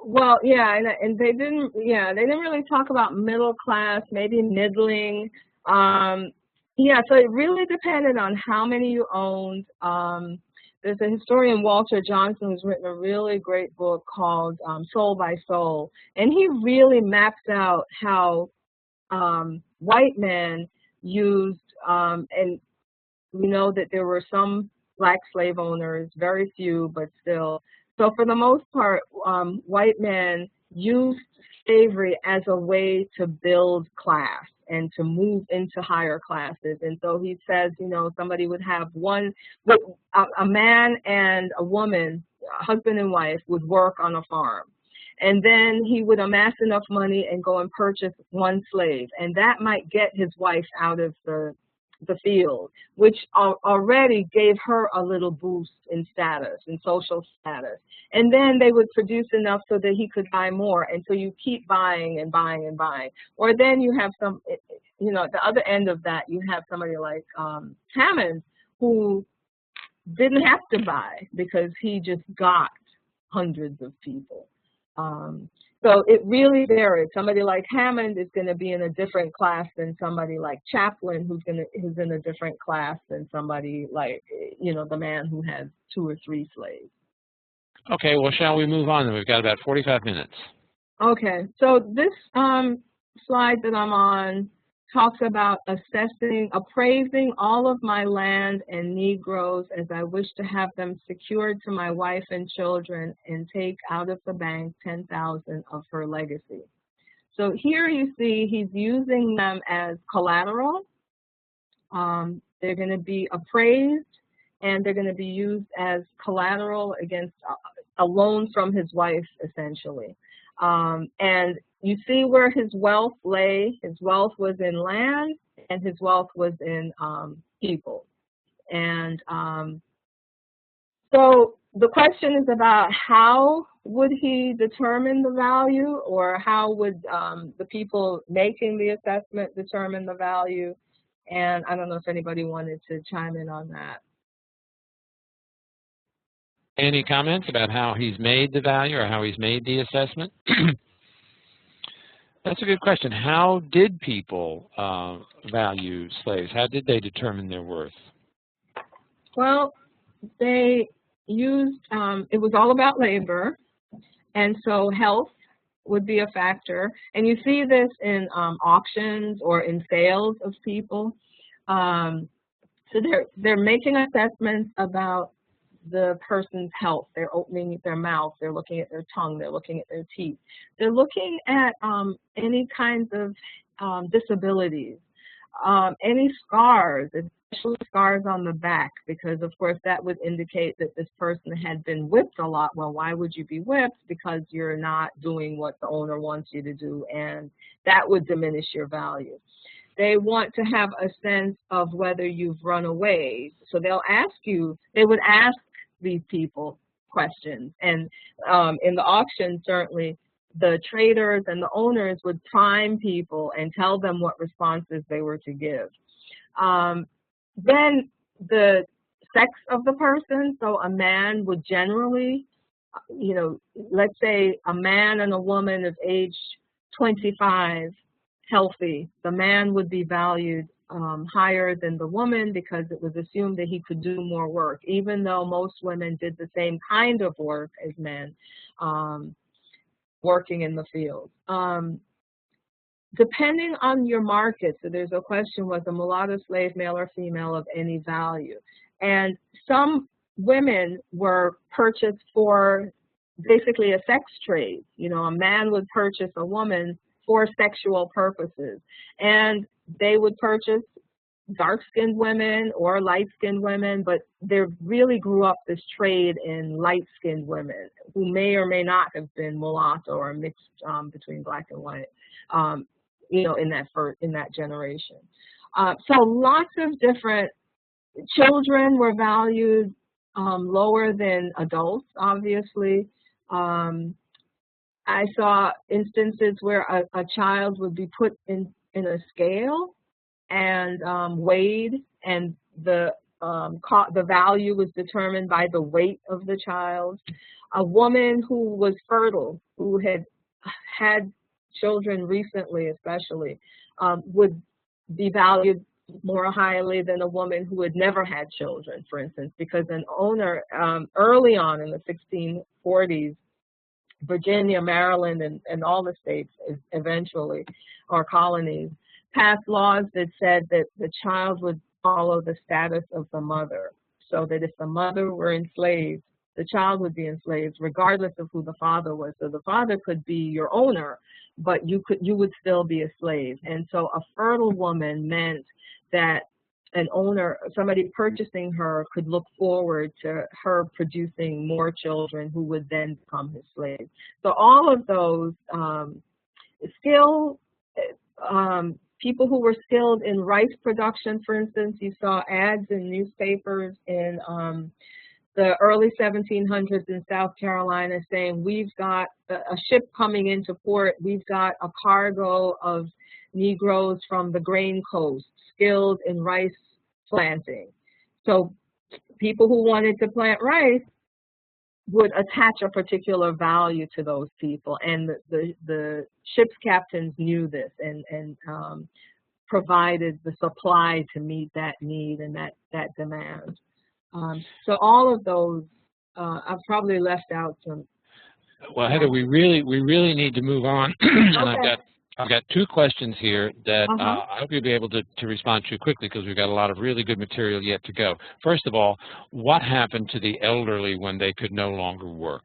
Well, yeah, and they didn't really talk about middle class, maybe middling. Yeah, so it really depended on how many you owned. There's a historian, Walter Johnson, who's written a really great book called Soul by Soul, and he really maps out how white men used, and we know that there were some Black slave owners, very few, but still. So for the most part, white men used slavery as a way to build class and to move into higher classes. And so he says, you know, somebody would have a man and a woman husband and wife would work on a farm. And then he would amass enough money and go and purchase one slave. And that might get his wife out of the field, which already gave her a little boost in status, in social status. And then they would produce enough so that he could buy more. And so you keep buying and buying and buying. Or then you have some, you know, at the other end of that, you have somebody like Hammond, who didn't have to buy because he just got hundreds of people. So it really varies. Somebody like Hammond is going to be in a different class than somebody like Chaplin, who's in a different class than somebody like, you know, the man who has 2 or 3 slaves.
Okay, well, shall we move on? We've got about 45 minutes.
Okay, so this slide that I'm on talks about appraising all of my land and Negroes as I wish to have them secured to my wife and children and take out of the bank 10,000 of her legacy. So here you see he's using them as collateral. They're going to be appraised and they're going to be used as collateral against a loan from his wife, essentially. And you see where his wealth lay. His wealth was in land and his wealth was in people. And so the question is about how would he determine the value, or how would the people making the assessment determine the value? And I don't know if anybody wanted to chime in on that.
Any comments about how he's made the value or how he's made the assessment? That's a good question. How did people value slaves? How did they determine their worth?
Well, they used, it was all about labor, and so health would be a factor. And you see this in auctions or in sales of people. So they're making assessments about the person's health. They're opening their mouth, they're looking at their tongue, they're looking at their teeth. They're looking at any kinds of disabilities, any scars, especially scars on the back, because of course that would indicate that this person had been whipped a lot. Well, why would you be whipped? Because you're not doing what the owner wants you to do, and that would diminish your value. They want to have a sense of whether you've run away. So they'll ask you, they would ask these people questions. And in the auction, certainly, the traders and the owners would prime people and tell them what responses they were to give. Then the sex of the person, so a man would generally, you know, let's say a man and a woman of age 25, healthy, the man would be valued higher than the woman because it was assumed that he could do more work, even though most women did the same kind of work as men working in the field. Depending on your market, so there's a question, was a mulatto slave male or female of any value? And some women were purchased for basically a sex trade. You know, a man would purchase a woman for sexual purposes, and they would purchase dark-skinned women or light-skinned women, but there really grew up this trade in light-skinned women who may or may not have been mulatto or mixed between black and white, you know, in that generation. So lots of different children were valued lower than adults, obviously. I saw instances where a child would be put in a scale and weighed, and the value was determined by the weight of the child. A woman who was fertile, who had children recently especially, would be valued more highly than a woman who had never had children, for instance, because an owner early on in the 1640s, Virginia, Maryland, and all the states eventually, or colonies, passed laws that said that the child would follow the status of the mother, so that if the mother were enslaved, the child would be enslaved regardless of who the father was. So the father could be your owner, but you would still be a slave. And so a fertile woman meant that an owner, somebody purchasing her, could look forward to her producing more children who would then become his slaves. So all of those people who were skilled in rice production, for instance, you saw ads in newspapers in the early 1700s in South Carolina saying, we've got a ship coming into port, we've got a cargo of Negroes from the Grain Coast, skilled in rice planting. So people who wanted to plant rice would attach a particular value to those people, and the ship's captains knew this and provided the supply to meet that need and that demand. So all of those, I've probably left out some.
Well, Heather, we really need to move on. And
Okay.
I've got two questions here that I hope you'll be able to respond to quickly, because we've got a lot of really good material yet to go. First of all, what happened to the elderly when they could no longer work?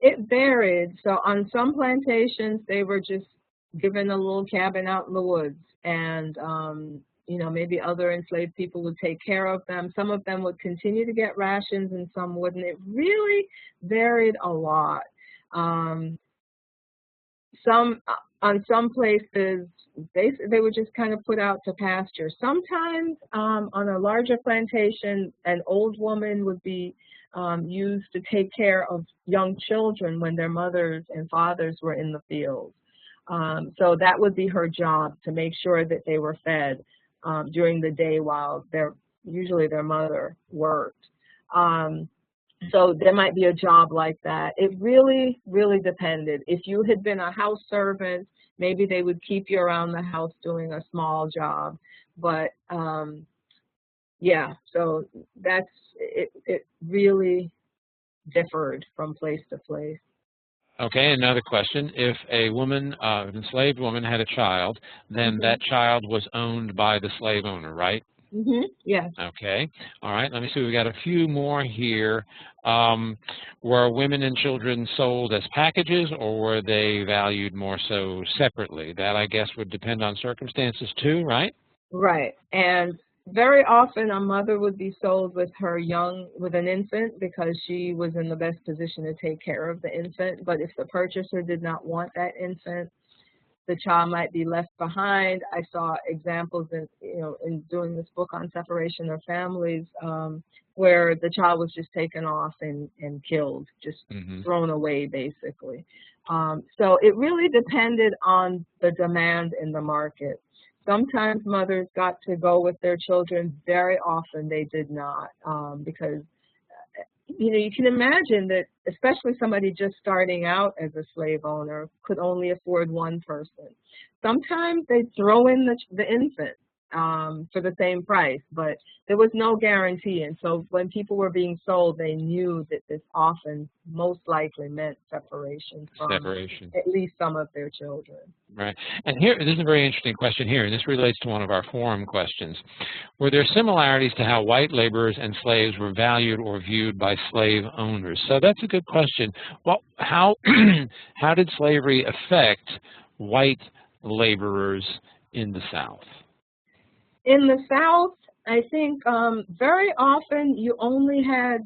It varied. So on some plantations, they were just given a little cabin out in the woods, and you know, maybe other enslaved people would take care of them. Some of them would continue to get rations and some wouldn't. It really varied a lot. On some places, they were just kind of put out to pasture. Sometimes on a larger plantation, an old woman would be used to take care of young children when their mothers and fathers were in the field. So that would be her job, to make sure that they were fed during the day while usually their mother worked. So there might be a job like that. It really, really depended. If you had been a house servant, maybe they would keep you around the house doing a small job. But yeah, so it really differed from place to place.
Okay, another question. If a woman, an enslaved woman, had a child, then that child was owned by the slave owner, right?
Yes.
Okay. All right. Let me see. We've got a few more here. Were women and children sold as packages, or were they valued more so separately? That, I guess, would depend on circumstances too, right?
Right. And very often a mother would be sold with with an infant, because she was in the best position to take care of the infant. But if the purchaser did not want that infant, the child might be left behind. I saw examples in doing this book on separation of families, where the child was just taken off and killed, just thrown away, basically. So it really depended on the demand in the market. Sometimes mothers got to go with their children. Very often they did not, because you can imagine that, especially somebody just starting out as a slave owner could only afford one person. Sometimes they'd throw in the infant for the same price, but there was no guarantee. And so when people were being sold, they knew that this often most likely meant separation from at least some of their children.
Right. And here, this is a very interesting question here, and this relates to one of our forum questions. Were there similarities to how white laborers and slaves were valued or viewed by slave owners? So that's a good question. Well, how did slavery affect white laborers in the South?
In the South, I think very often you only had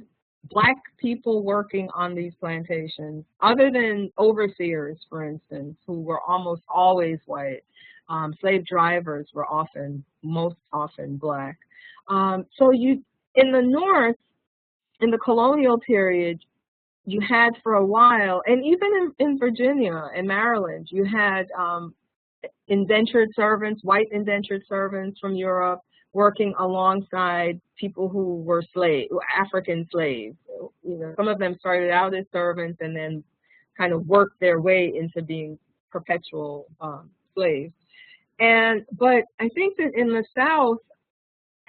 Black people working on these plantations, other than overseers, for instance, who were almost always white. Slave drivers were most often Black. So in the North, in the colonial period, you had for a while, and even in Virginia and Maryland, you had indentured servants, white indentured servants from Europe, working alongside people who were African slaves. Some of them started out as servants and then kind of worked their way into being perpetual slaves. But I think that in the South,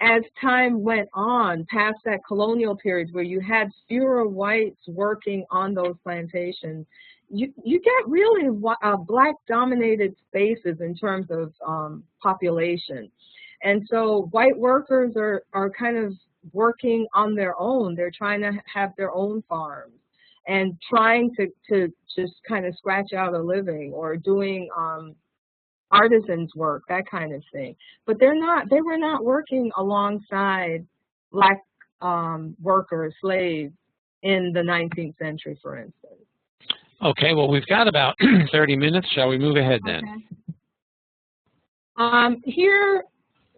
as time went on, past that colonial period where you had fewer whites working on those plantations, you get really Black-dominated spaces in terms of population. And so white workers are kind of working on their own. They're trying to have their own farms and trying to just kind of scratch out a living, or doing artisans' work, that kind of thing. But they were not working alongside black workers, slaves in the 19th century, for instance.
Okay, well, we've got about 30 minutes. Shall we move ahead then?
Okay. Here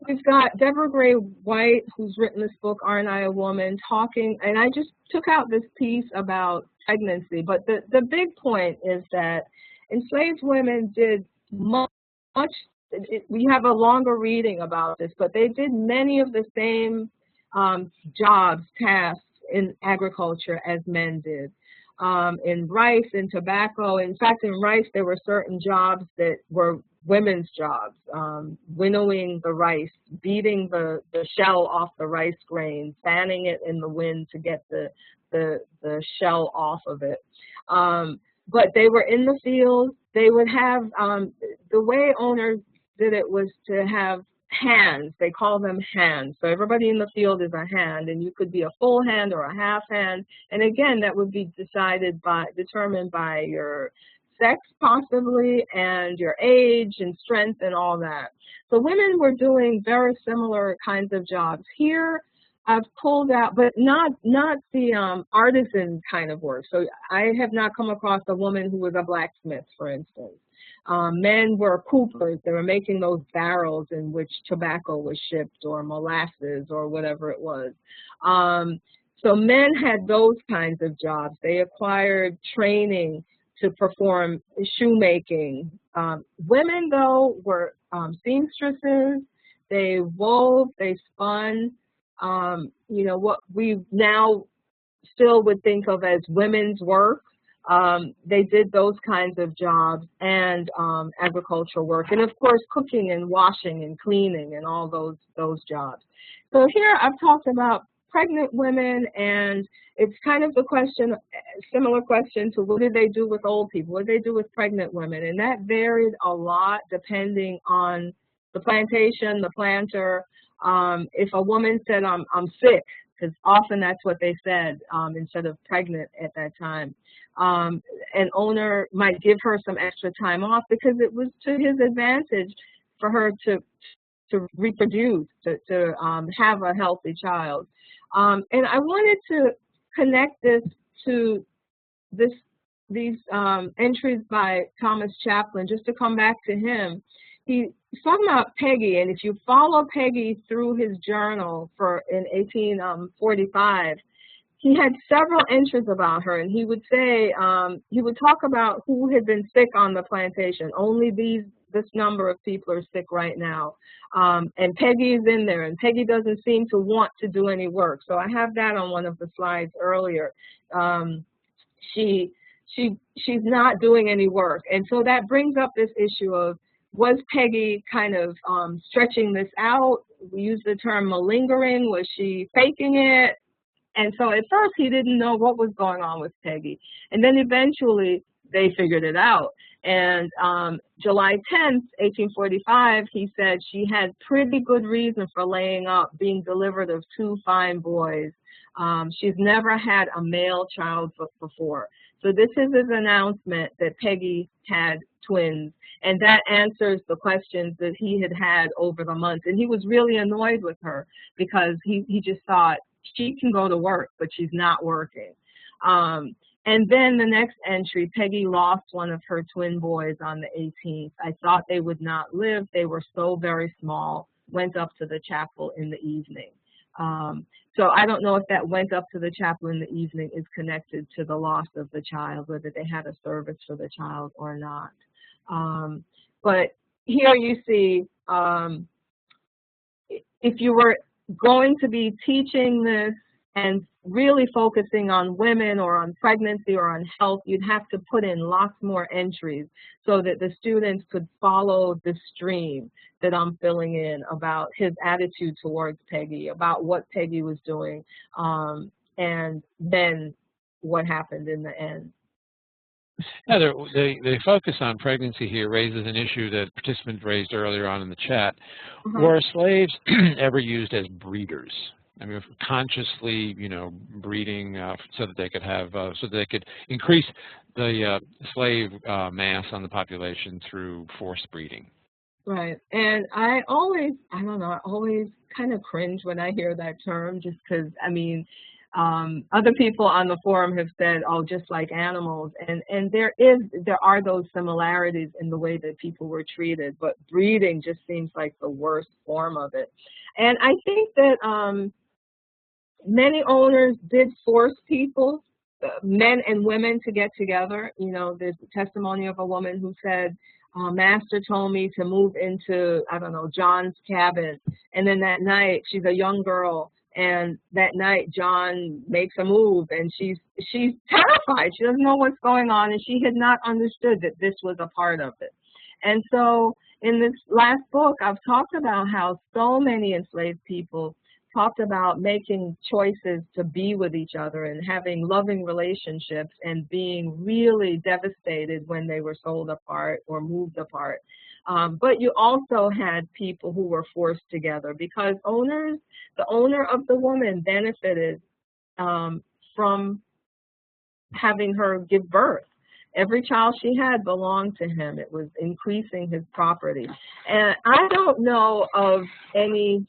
we've got Deborah Gray White, who's written this book, Aren't I a Woman, talking, and I just took out this piece about pregnancy, but the big point is that enslaved women did much, we have a longer reading about this, but they did many of the same jobs, tasks in agriculture as men did. In rice and tobacco, in fact, in rice, there were certain jobs that were women's jobs, winnowing the rice, beating the shell off the rice grain, fanning it in the wind to get the shell off of it. But they were in the field. They would have, the way owners did it was to have hands. They call them hands. So everybody in the field is a hand, and you could be a full hand or a half hand. And again, that would be determined by your sex possibly, and your age and strength and all that. So women were doing very similar kinds of jobs. Here, I've pulled out, but not the artisan kind of work. So I have not come across a woman who was a blacksmith, for instance. Men were coopers. They were making those barrels in which tobacco was shipped, or molasses, or whatever it was. So men had those kinds of jobs. They acquired training to perform shoemaking. Women, though, were seamstresses. They wove, they spun, you know, what we now still would think of as women's work. They did those kinds of jobs, and agricultural work, and of course cooking and washing and cleaning and all those jobs. So here I've talked about pregnant women, and it's kind of the question, similar question to what did they do with old people, what did they do with pregnant women, and that varied a lot depending on the plantation, the planter. If a woman said, I'm sick, because often that's what they said instead of pregnant at that time, an owner might give her some extra time off because it was to his advantage for her to reproduce, to have a healthy child. And I wanted to connect this to these entries by Thomas Chaplin, just to come back to him. He's talking about Peggy, and if you follow Peggy through his journal in 1845, he had several entries about her, and he would say, he would talk about who had been sick on the plantation. Only this number of people are sick right now. And Peggy is in there, and Peggy doesn't seem to want to do any work. So I have that on one of the slides earlier. She's not doing any work. And so that brings up this issue of, was Peggy kind of stretching this out? We use the term malingering. Was she faking it? And so at first he didn't know what was going on with Peggy. And then eventually they figured it out. And July 10th, 1845, he said she had pretty good reason for laying up, being delivered of 2 fine boys. She's never had a male child before. So this is his announcement that Peggy had twins. And that answers the questions that he had over the months. And he was really annoyed with her because he just thought, she can go to work, but she's not working. And then the next entry, Peggy lost one of her twin boys on the 18th. I thought they would not live. They were so very small. Went up to the chapel in the evening. So I don't know if that went up to the chapel in the evening is connected to the loss of the child, whether they had a service for the child or not. But here you see, if you were going to be teaching this and really focusing on women or on pregnancy or on health, you'd have to put in lots more entries so that the students could follow the stream that I'm filling in about his attitude towards Peggy, about what Peggy was doing, and then what happened in the end.
Yeah, the focus on pregnancy here raises an issue that participants raised earlier on in the chat. Were slaves ever used as breeders? I mean, consciously, you know, breeding so that they could have, so that they could increase the slave mass on the population through forced breeding.
Right. And I always, I don't know, I always kind of cringe when I hear that term just because, I mean, other people on the forum have said, oh, just like animals. And there are those similarities in the way that people were treated, but breeding just seems like the worst form of it. And I think that many owners did force people, men and women, to get together. You know, there's a testimony of a woman who said, Master told me to move into, I don't know, John's cabin. And then that night, she's a young girl, and that night John makes a move, and she's terrified. She doesn't know what's going on, and she had not understood that this was a part of it. And so in this last book, I've talked about how so many enslaved people talked about making choices to be with each other and having loving relationships and being really devastated when they were sold apart or moved apart. But you also had people who were forced together because the owner of the woman benefited from having her give birth. Every child she had belonged to him. It was increasing his property. And I don't know of any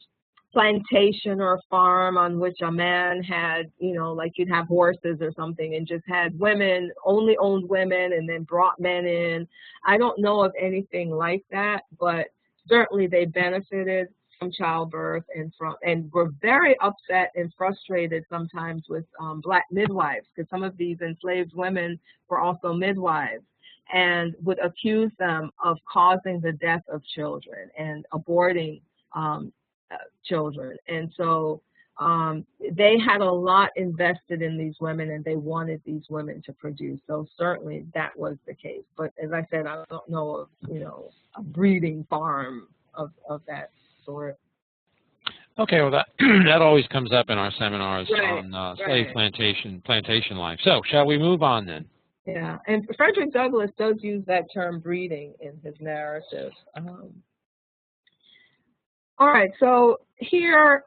plantation or farm on which a man had, you know, like you'd have horses or something and just had women, only owned women, and then brought men in. I don't know of anything like that, but certainly they benefited from childbirth and were very upset and frustrated sometimes with black midwives, because some of these enslaved women were also midwives and would accuse them of causing the death of children and aborting children. And so they had a lot invested in these women, and they wanted these women to produce. So certainly that was the case. But as I said, I don't know of, you know, a breeding farm of that sort.
Okay, well that that always comes up in our seminars
Right,
on slave plantation life. So shall we move on then?
Yeah, and Frederick Douglass does use that term breeding in his narrative. All right, so here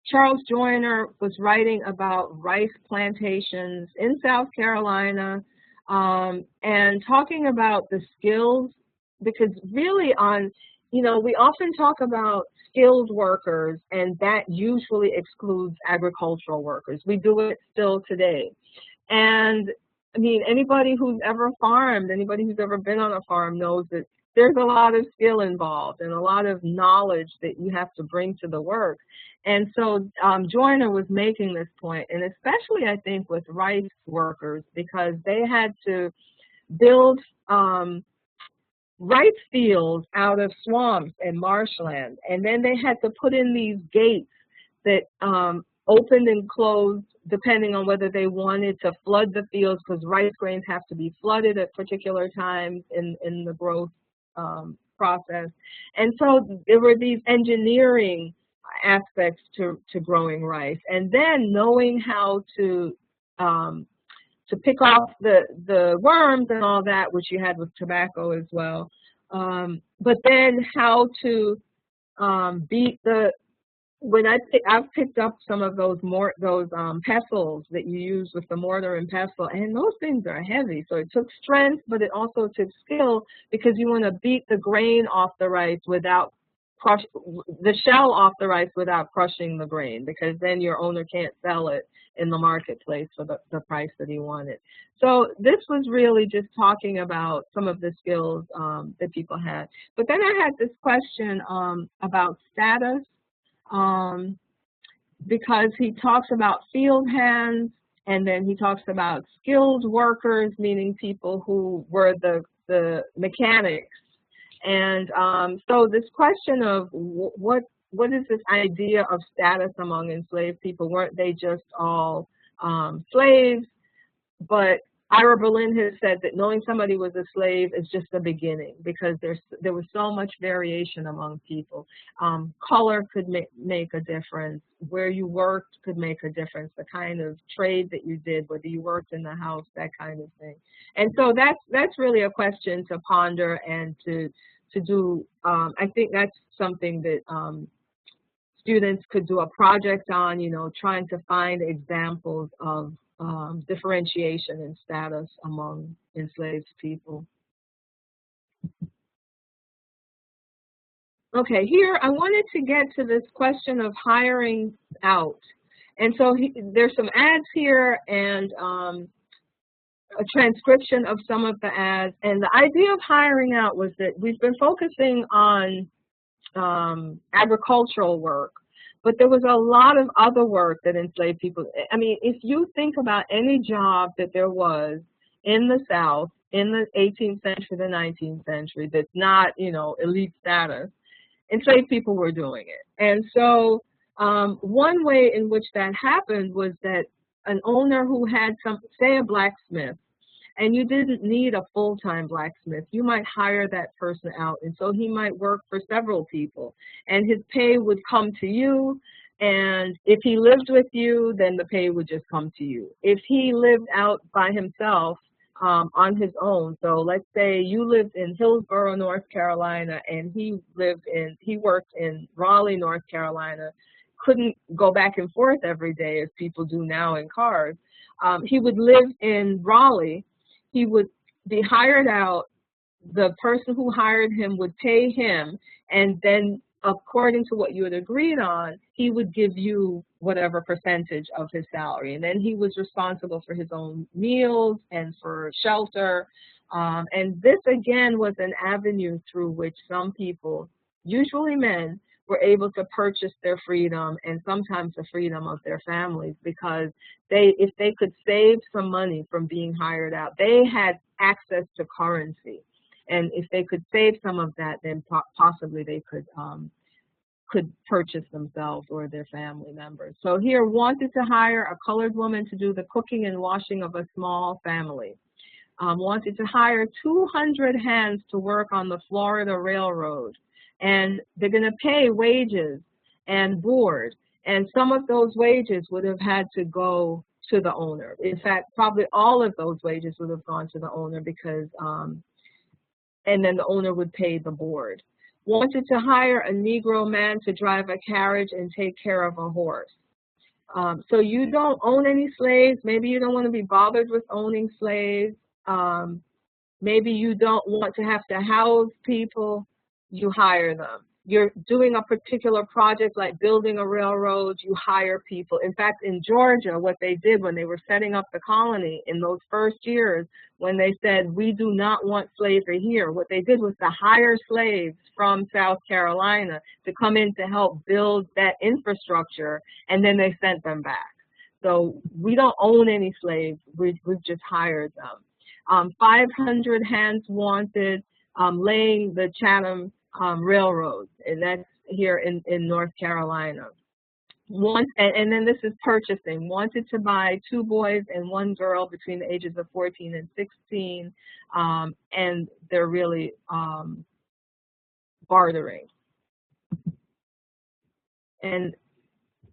Charles Joyner was writing about rice plantations in South Carolina and talking about the skills, because really you know, we often talk about skilled workers, and that usually excludes agricultural workers. We do it still today. And I mean, anybody who's ever farmed, anybody who's ever been on a farm knows that there's a lot of skill involved and a lot of knowledge that you have to bring to the work. And so Joyner was making this point, and especially I think with rice workers, because they had to build rice fields out of swamps and marshland, and then they had to put in these gates that opened and closed depending on whether they wanted to flood the fields, because rice grains have to be flooded at particular times in the growth process. And so there were these engineering aspects to growing rice, and then knowing how to pick off the worms and all that, which you had with tobacco as well. But then how to beat I've picked up some of those pestles that you use with the mortar and pestle, and those things are heavy. So it took strength, but it also took skill, because you want to beat the grain off the rice without the shell off the rice without crushing the grain, because then your owner can't sell it in the marketplace for the price that he wanted. So this was really just talking about some of the skills that people had. But then I had this question about status, because he talks about field hands, and then he talks about skilled workers, meaning people who were the mechanics. And so this question of what is this idea of status among enslaved people? Weren't they just all slaves? But Ira Berlin has said that knowing somebody was a slave is just the beginning, because there was so much variation among people. Color could make a difference. Where you worked could make a difference. The kind of trade that you did, whether you worked in the house, that kind of thing. And so that's really a question to ponder and to do. I think that's something that students could do a project on, you know, trying to find examples of differentiation in status among enslaved people. Okay, here I wanted to get to this question of hiring out. And so there's some ads here and a transcription of some of the ads. And the idea of hiring out was that we've been focusing on agricultural work, but there was a lot of other work that enslaved people. I mean, if you think about any job that there was in the South in the 18th century, the 19th century, that's not, you know, elite status, enslaved people were doing it. And so one way in which that happened was that an owner who had some, say a blacksmith, and you didn't need a full-time blacksmith, you might hire that person out. And so he might work for several people. And his pay would come to you. And if he lived with you, then the pay would just come to you. If he lived out by himself on his own, so let's say you lived in Hillsborough, North Carolina, and he worked in Raleigh, North Carolina, couldn't go back and forth every day as people do now in cars. He would live in Raleigh. He would be hired out. The person who hired him would pay him, and then according to what you had agreed on, he would give you whatever percentage of his salary. And then he was responsible for his own meals and for shelter. And this, again, was an avenue through which some people, usually men, were able to purchase their freedom and sometimes the freedom of their families, because if they could save some money from being hired out, they had access to currency. And if they could save some of that, then possibly they could purchase themselves or their family members. So here, wanted to hire a colored woman to do the cooking and washing of a small family. Wanted to hire 200 hands to work on the Florida Railroad. And they're going to pay wages and board. And some of those wages would have had to go to the owner. In fact, probably all of those wages would have gone to the owner because, and then the owner would pay the board. Wanted to hire a Negro man to drive a carriage and take care of a horse. So you don't own any slaves. Maybe you don't want to be bothered with owning slaves. Maybe you don't want to have to house people. You hire them. You're doing a particular project like building a railroad, you hire people. In fact, in Georgia, what they did when they were setting up the colony in those first years, when they said, we do not want slavery here, what they did was to hire slaves from South Carolina to come in to help build that infrastructure, and then they sent them back. So we don't own any slaves, we've just hired them. 500 hands wanted, laying the Chatham Railroad, and that's here in North Carolina. And then this is purchasing. Wanted to buy 2 boys and 1 girl between the ages of 14 and 16, and they're really bartering. And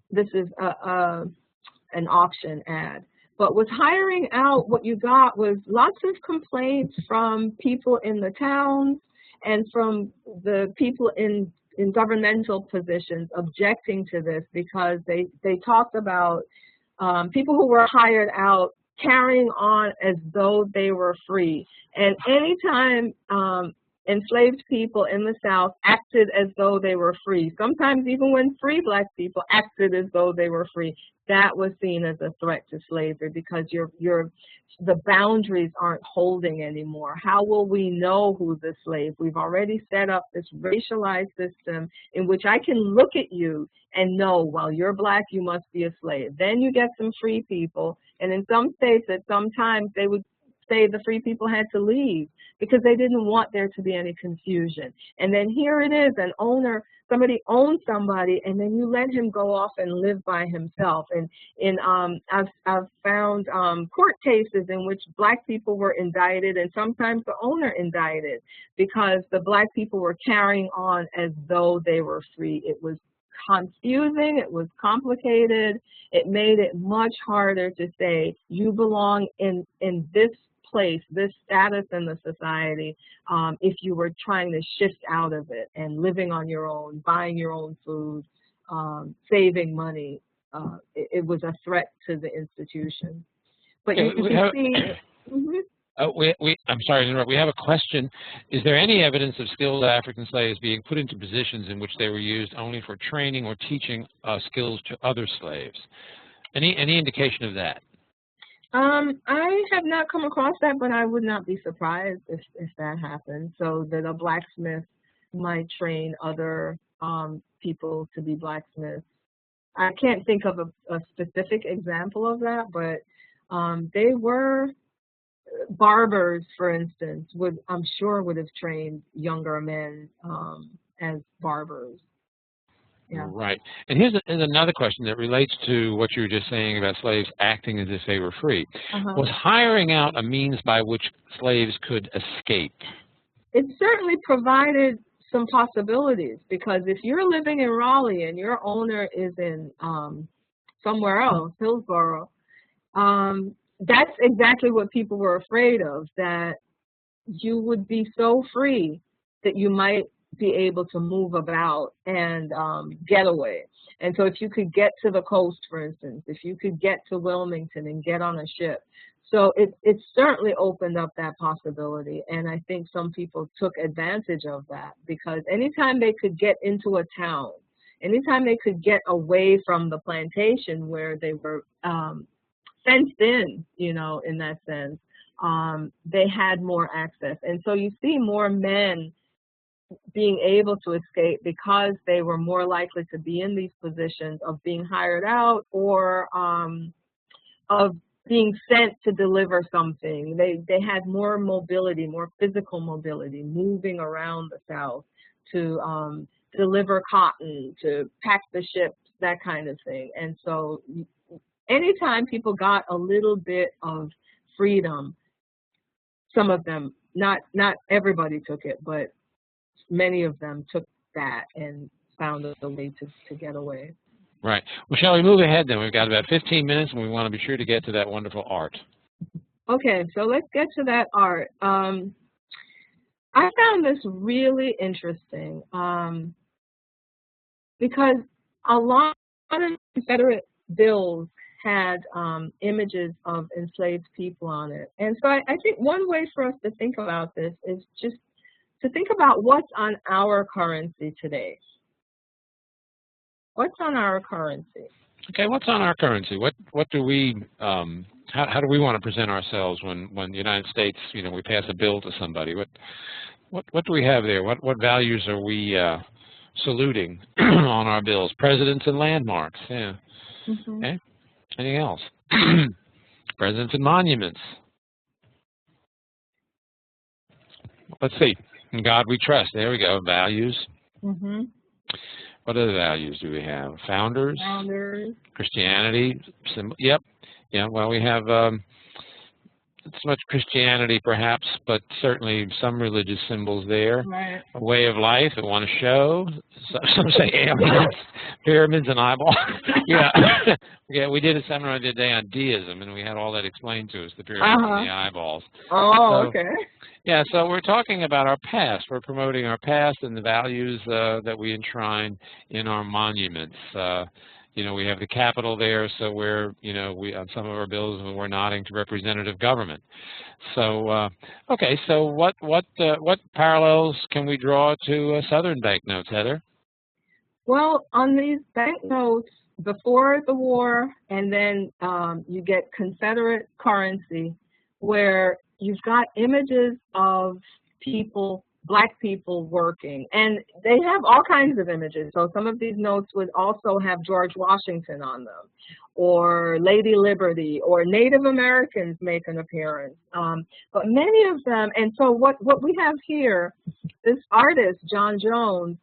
this is an auction ad. But with hiring out, what you got was lots of complaints from people in the towns and from the people in governmental positions objecting to this, because they talked about people who were hired out carrying on as though they were free. And anytime enslaved people in the South acted as though they were free, sometimes even when free black people acted as though they were free, that was seen as a threat to slavery, because the boundaries aren't holding anymore. How will we know who's a slave? We've already set up this racialized system in which I can look at you and know, well, you're black, you must be a slave. Then you get some free people, and in some states at some times they would say the free people had to leave because they didn't want there to be any confusion. And then here it is, an owner, somebody owns somebody, and then you let him go off and live by himself. And I've found court cases in which black people were indicted, and sometimes the owner indicted, because the black people were carrying on as though they were free. It was confusing, it was complicated, it made it much harder to say you belong in this place, this status in the society, if you were trying to shift out of it and living on your own, buying your own food, saving money. It was a threat to the institution. But you can see,
I'm sorry to interrupt. We have a question. Is there any evidence of skilled African slaves being put into positions in which they were used only for training or teaching skills to other slaves? Any indication of that?
I have not come across that, but I would not be surprised if that happened. So that a blacksmith might train other people to be blacksmiths. I can't think of a specific example of that, but they were barbers, for instance, I'm sure would have trained younger men as barbers. Yeah.
Right. And here's another question that relates to what you were just saying about slaves acting as if they were free. Was hiring out a means by which slaves could escape?
It certainly provided some possibilities, because if you're living in Raleigh and your owner is in somewhere else, Hillsborough, that's exactly what people were afraid of, that you would be so free that you might be able to move about and get away. And so if you could get to the coast, for instance, if you could get to Wilmington and get on a ship, so it certainly opened up that possibility. And I think some people took advantage of that, because anytime they could get into a town, anytime they could get away from the plantation where they were fenced in, you know, in that sense, they had more access. And so you see more men being able to escape because they were more likely to be in these positions of being hired out or of being sent to deliver something. They had more mobility, more physical mobility, moving around the South to deliver cotton, to pack the ships, that kind of thing. And so anytime people got a little bit of freedom, some of them, not everybody took it, but many of them took that and found a way to get away.
Right. Well, shall we move ahead then? We've got about 15 minutes, and we want to be sure to get to that wonderful art.
Okay, so let's get to that art. I found this really interesting because a lot of Confederate bills had images of enslaved people on it. And so I think one way for us to think about this is just to think about what's on our currency today. What's on our currency?
Okay, what's on our currency? What do we how do we want to present ourselves when the United States, you know, we pass a bill to somebody? What do we have there? What values are we saluting on our bills? Presidents and landmarks. Yeah. Okay. Anything else? Presidents and monuments. Let's see. In God we trust. There we go. Values. What other values do we have? Founders.
Founders.
Christianity. Yep. Yeah. Well, we have not so much Christianity, perhaps, but certainly some religious symbols there.
Right.
A way of life. I want to show. Some say aliens, pyramids, and eyeballs. Yeah. Yeah. We did a seminar the other day on deism, and we had all that explained to us, the pyramids and the eyeballs.
Oh,
so,
okay.
Yeah, so we're talking about our past. We're promoting our past and the values that we enshrine in our monuments. You know, we have the Capitol there, so we're, you know, on some of our bills we're nodding to representative government. So, okay, so what parallels can we draw to Southern banknotes, Heather?
Well, on these banknotes before the war, and then you get Confederate currency, where you've got images of people, Black people working, and they have all kinds of images. So some of these notes would also have George Washington on them, or Lady Liberty, or Native Americans make an appearance. But many of them, and so what we have here, this artist, John Jones,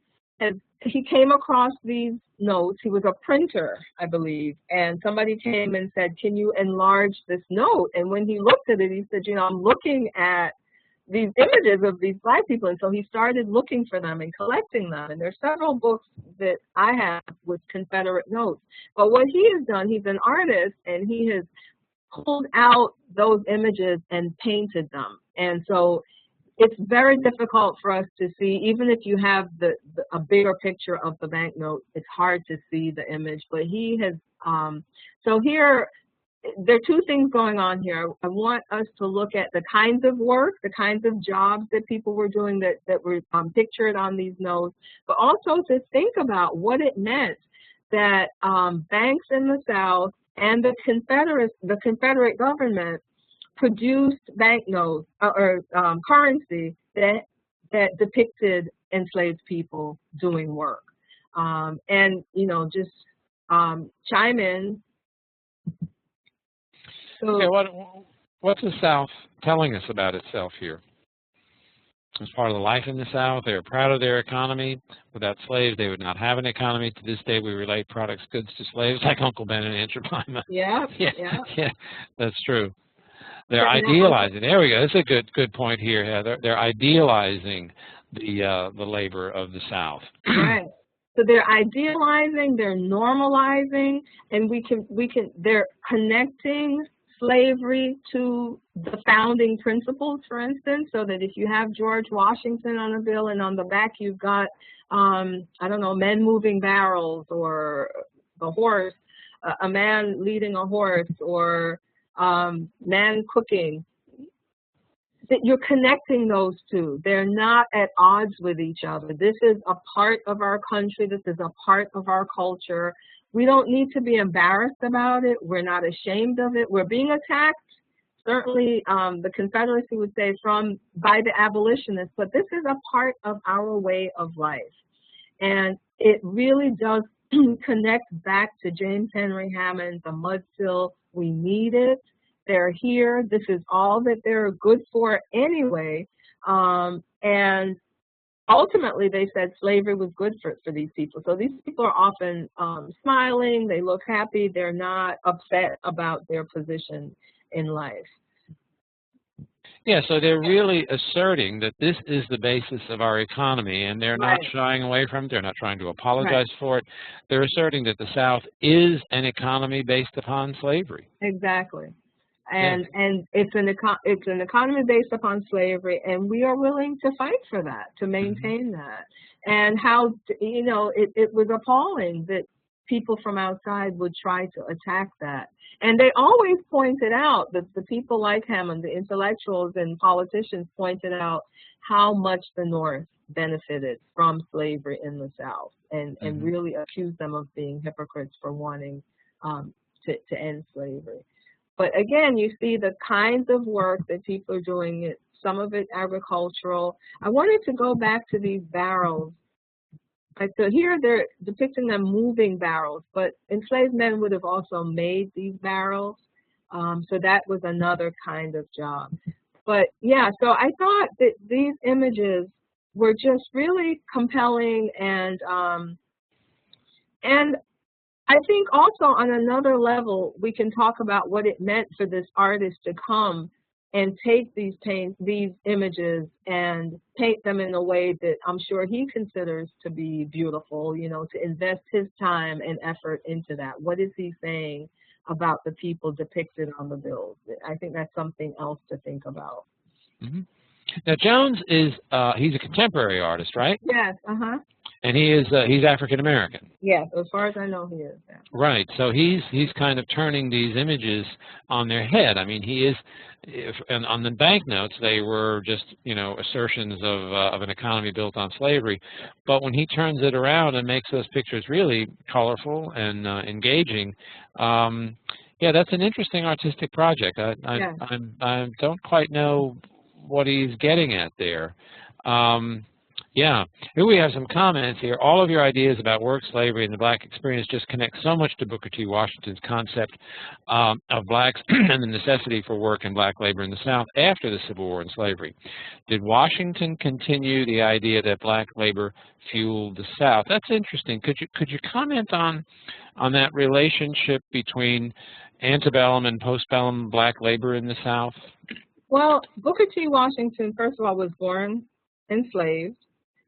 he came across these notes. He was a printer, I believe, and somebody came and said, can you enlarge this note? And when he looked at it, he said, you know, I'm looking at these images of these Black people. And so he started looking for them and collecting them. And there's several books that I have with Confederate notes. But what he has done, he's an artist, and he has pulled out those images and painted them. And so it's very difficult for us to see, even if you have a bigger picture of the banknote, it's hard to see the image. But he has, so here there are two things going on here. I want us to look at the kinds of work, the kinds of jobs that people were doing that were pictured on these notes, but also to think about what it meant that banks in the South and the Confederate government produced banknotes or currency that depicted enslaved people doing work. And, you know, just chime in. So,
okay, what's the South telling us about itself here? As part of the life in the South, they are proud of their economy. Without slaves, they would not have an economy. To this day, we relate products, goods to slaves, like Uncle Ben and Aunt Jemima.
yeah,
Yeah, that's true. They're idealizing. There we go. That's a good point here, Heather. They're idealizing the labor of the South.
Right. So they're idealizing, they're normalizing, and they're connecting slavery to the founding principles, for instance, so that if you have George Washington on a bill and on the back you've got, I don't know, men moving barrels or the horse, a man leading a horse, or man cooking, that you're connecting those two. They're not at odds with each other. This is a part of our country. This is a part of our culture. We don't need to be embarrassed about it. We're not ashamed of it. We're being attacked. Certainly, the Confederacy would say by the abolitionists, but this is a part of our way of life. And it really does connect back to James Henry Hammond, the mud-sill. We need it. They're here. This is all that they're good for anyway. And ultimately, they said slavery was good for these people. So these people are often smiling. They look happy. They're not upset about their position in life.
Yeah, so they're really asserting that this is the basis of our economy, and they're not shying away from it. They're not trying to apologize for it. They're asserting that the South is an economy based upon slavery.
Exactly. And it's an economy based upon slavery, and we are willing to fight for that, to maintain that. And how, you know, it was appalling that people from outside would try to attack that. And they always pointed out, that the people like Hammond, the intellectuals and politicians pointed out how much the North benefited from slavery in the South, and really accused them of being hypocrites for wanting to end slavery. But again, you see the kinds of work that people are doing, some of it agricultural. I wanted to go back to these barrels. So here they're depicting them moving barrels, but enslaved men would have also made these barrels. So that was another kind of job. But yeah, so I thought that these images were just really compelling, and I think also on another level, we can talk about what it meant for this artist to come and take these images and paint them in a way that I'm sure he considers to be beautiful, you know, to invest his time and effort into that. What is he saying about the people depicted on the bills? I think that's something else to think about.
Now, Jones is, he's a contemporary artist, right?
Yes,
And he's African American.
Yes, as far as I know, he is. Yeah.
Right. So he's kind of turning these images on their head. I mean, he is, and on the banknotes, they were just, you know, assertions of an economy built on slavery. But when he turns it around and makes those pictures really colorful and engaging, yeah, that's an interesting artistic project. I don't quite know what he's getting at there. Yeah, here we have some comments here. All of your ideas about work, slavery, and the black experience just connect so much to Booker T. Washington's concept of blacks and the necessity for work and black labor in the South after the Civil War and slavery. Did Washington continue the idea that black labor fueled the South? That's interesting. Could you comment on that relationship between antebellum and postbellum black labor in the South?
Well, Booker T. Washington, first of all, was born enslaved.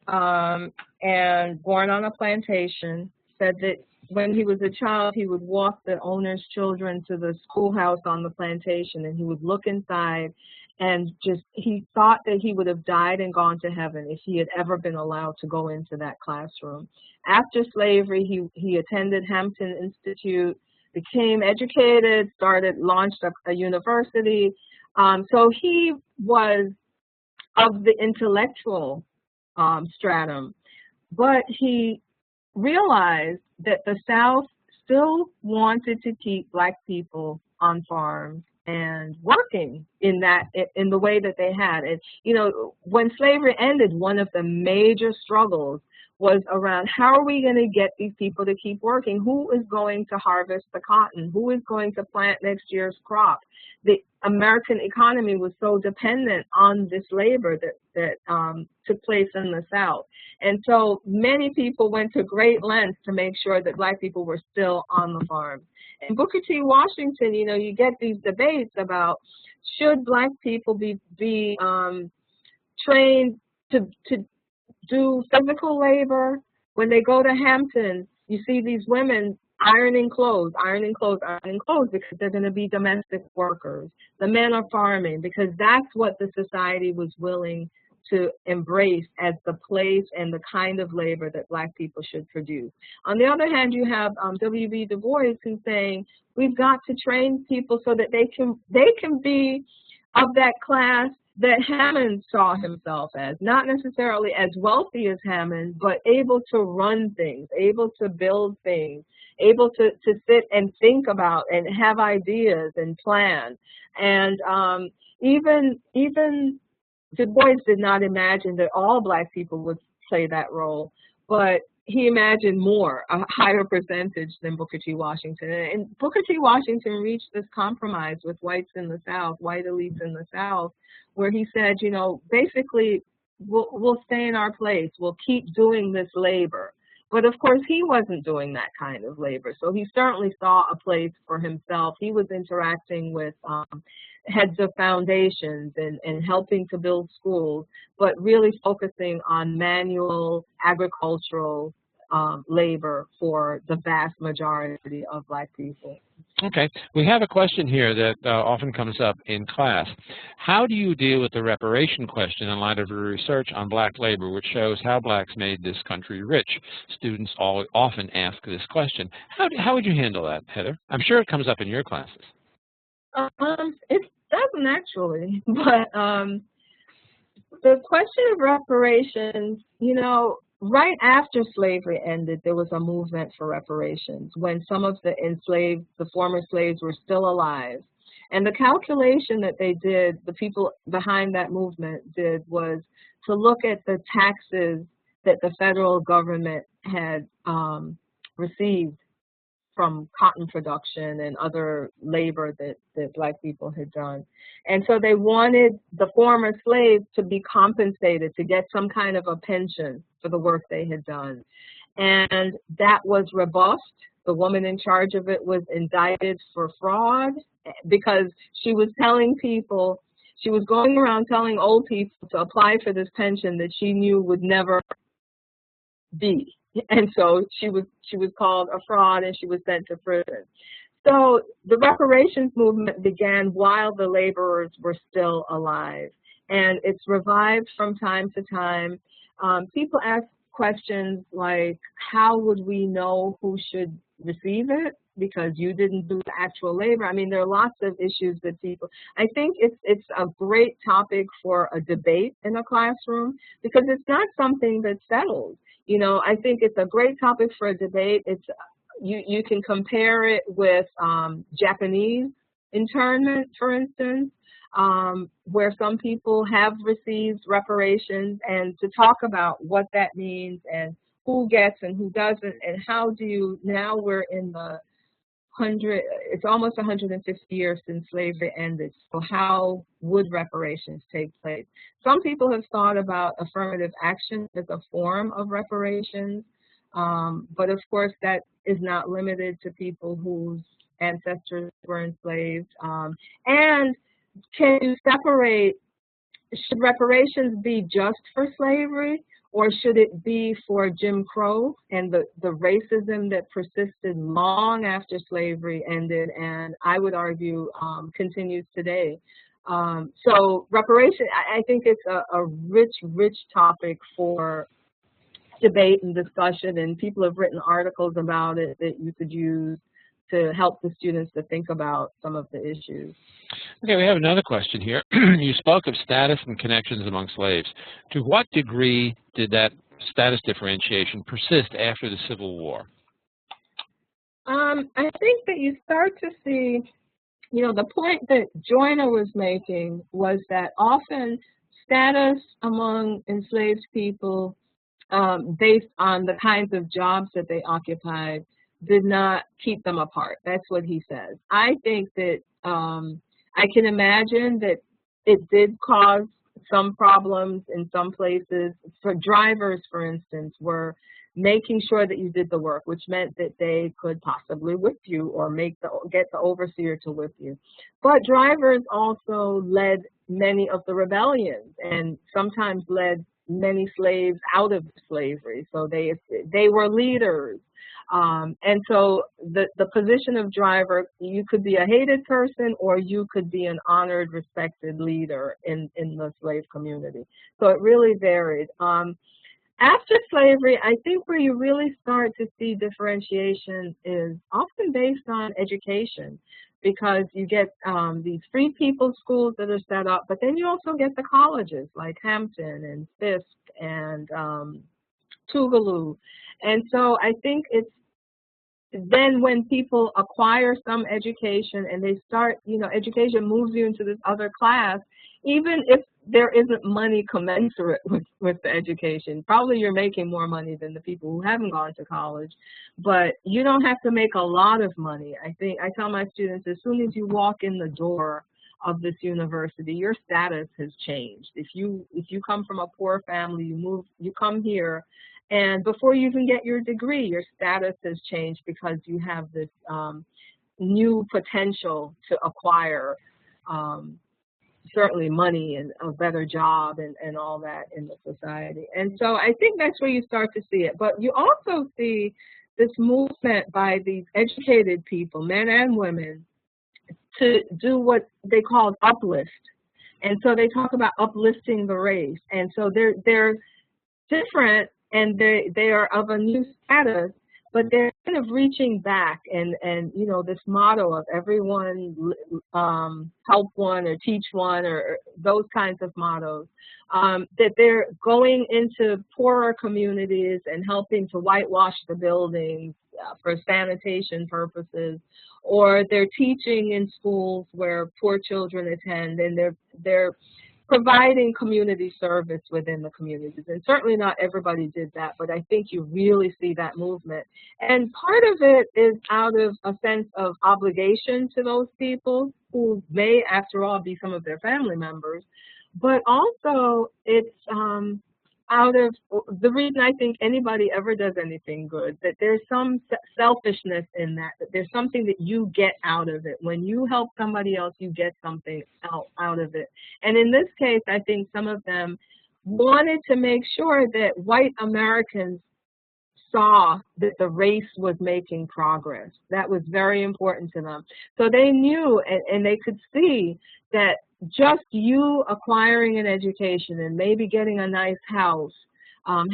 And born on a plantation, said that when he was a child, he would walk the owner's children to the schoolhouse on the plantation, and he would look inside, and he thought that he would have died and gone to heaven if he had ever been allowed to go into that classroom. After slavery, he attended Hampton Institute, became educated, launched a university. So he was of the intellectual stratum, but he realized that the South still wanted to keep Black people on farms and working in the way that they had. And you know, when slavery ended, one of the major struggles was around how are we going to get these people to keep working? Who is going to harvest the cotton? Who is going to plant next year's crop? The American economy was so dependent on this labor that took place in the South. And so many people went to great lengths to make sure that Black people were still on the farm. And Booker T. Washington, you know, you get these debates about should Black people be trained to do physical labor. When they go to Hampton, you see these women ironing clothes, because they're going to be domestic workers. The men are farming because that's what the society was willing to embrace as the place and the kind of labor that Black people should produce. On the other hand, you have W.B. Du Bois who's saying we've got to train people so that they can be of that class that Hammond saw himself as, not necessarily as wealthy as Hammond, but able to run things, able to build things, able to sit and think about and have ideas and plan. And even Du Bois did not imagine that all Black people would play that role, but he imagined more, a higher percentage than Booker T. Washington. And Booker T. Washington reached this compromise with whites in the South, white elites in the South, where he said, you know, basically, we'll stay in our place. We'll keep doing this labor. But of course, he wasn't doing that kind of labor. So he certainly saw a place for himself. He was interacting with heads of foundations and helping to build schools, but really focusing on manual agricultural labor for the vast majority of Black people.
Okay. We have a question here that often comes up in class. How do you deal with the reparation question in light of your research on Black labor, which shows how Blacks made this country rich? Students often ask this question. How would you handle that, Heather? I'm sure it comes up in your classes.
It doesn't actually, but the question of reparations, you know, right after slavery ended, there was a movement for reparations when some of the enslaved, the former slaves were still alive. And the calculation that they did, the people behind that movement did, was to look at the taxes that the federal government had received from cotton production and other labor that Black people had done. And so they wanted the former slaves to be compensated, to get some kind of a pension for the work they had done. And that was rebuffed. The woman in charge of it was indicted for fraud because she was telling people, she was going around telling old people to apply for this pension that she knew would never be. And so she was called a fraud and she was sent to prison. So the reparations movement began while the laborers were still alive. And it's revived from time to time. People ask questions like, how would we know who should receive it? Because you didn't do the actual labor. I mean, there are lots of issues that people, I think it's a great topic for a debate in a classroom because it's not something that's settled. You know, I think it's a great topic for a debate. It's you can compare it with Japanese internment, for instance, where some people have received reparations, and to talk about what that means and who gets and who doesn't, and how do you, now we're in the it's almost 150 years since slavery ended, so how would reparations take place? Some people have thought about affirmative action as a form of reparations, but of course that is not limited to people whose ancestors were enslaved. And can you separate, should reparations be just for slavery, or should it be for Jim Crow and the racism that persisted long after slavery ended, and I would argue continues today? So reparation, I think it's a rich topic for debate and discussion, and people have written articles about it that you could use to help the students to think about some of the issues.
Okay, we have another question here. You spoke of status and connections among slaves. To what degree did that status differentiation persist after the Civil War?
I think that you start to see, the point that Joyner was making was that often status among enslaved people, based on the kinds of jobs that they occupied, did not keep them apart. That's what he says. I think that I can imagine that it did cause some problems in some places. For drivers, for instance, were making sure that you did the work, which meant that they could possibly whip you or get the overseer to whip you. But drivers also led many of the rebellions and sometimes led many slaves out of slavery. So they were leaders. And so the position of driver, you could be a hated person or you could be an honored, respected leader in the slave community. So it really varied. After slavery, I think where you really start to see differentiation is often based on education, because you get these free people's schools that are set up, but then you also get the colleges like Hampton and Fisk and Tougaloo. And so I think it's then when people acquire some education and they start, education moves you into this other class, even if there isn't money commensurate with the education. Probably you're making more money than the people who haven't gone to college, but you don't have to make a lot of money. I tell my students, as soon as you walk in the door of this university, your status has changed. If you come from a poor family, you come here, and before you even get your degree, your status has changed because you have this new potential to acquire certainly money and a better job and all that in the society. And so I think that's where you start to see it. But you also see this movement by these educated people, men and women, to do what they call uplift. And so they talk about uplifting the race. And so they're different and they are of a new status, but they're kind of reaching back and this motto of everyone help one or teach one or those kinds of mottos, that they're going into poorer communities and helping to whitewash the buildings for sanitation purposes, or they're teaching in schools where poor children attend, and they're providing community service within the communities. And certainly not everybody did that, but I think you really see that movement. And part of it is out of a sense of obligation to those people who may, after all, be some of their family members, but also it's out of the reason I think anybody ever does anything good, that there's some selfishness in that there's something that you get out of it. When you help somebody else, you get something out of it. And in this case, I think some of them wanted to make sure that white Americans saw that the race was making progress. That was very important to them. So they knew and they could see that just you acquiring an education and maybe getting a nice house,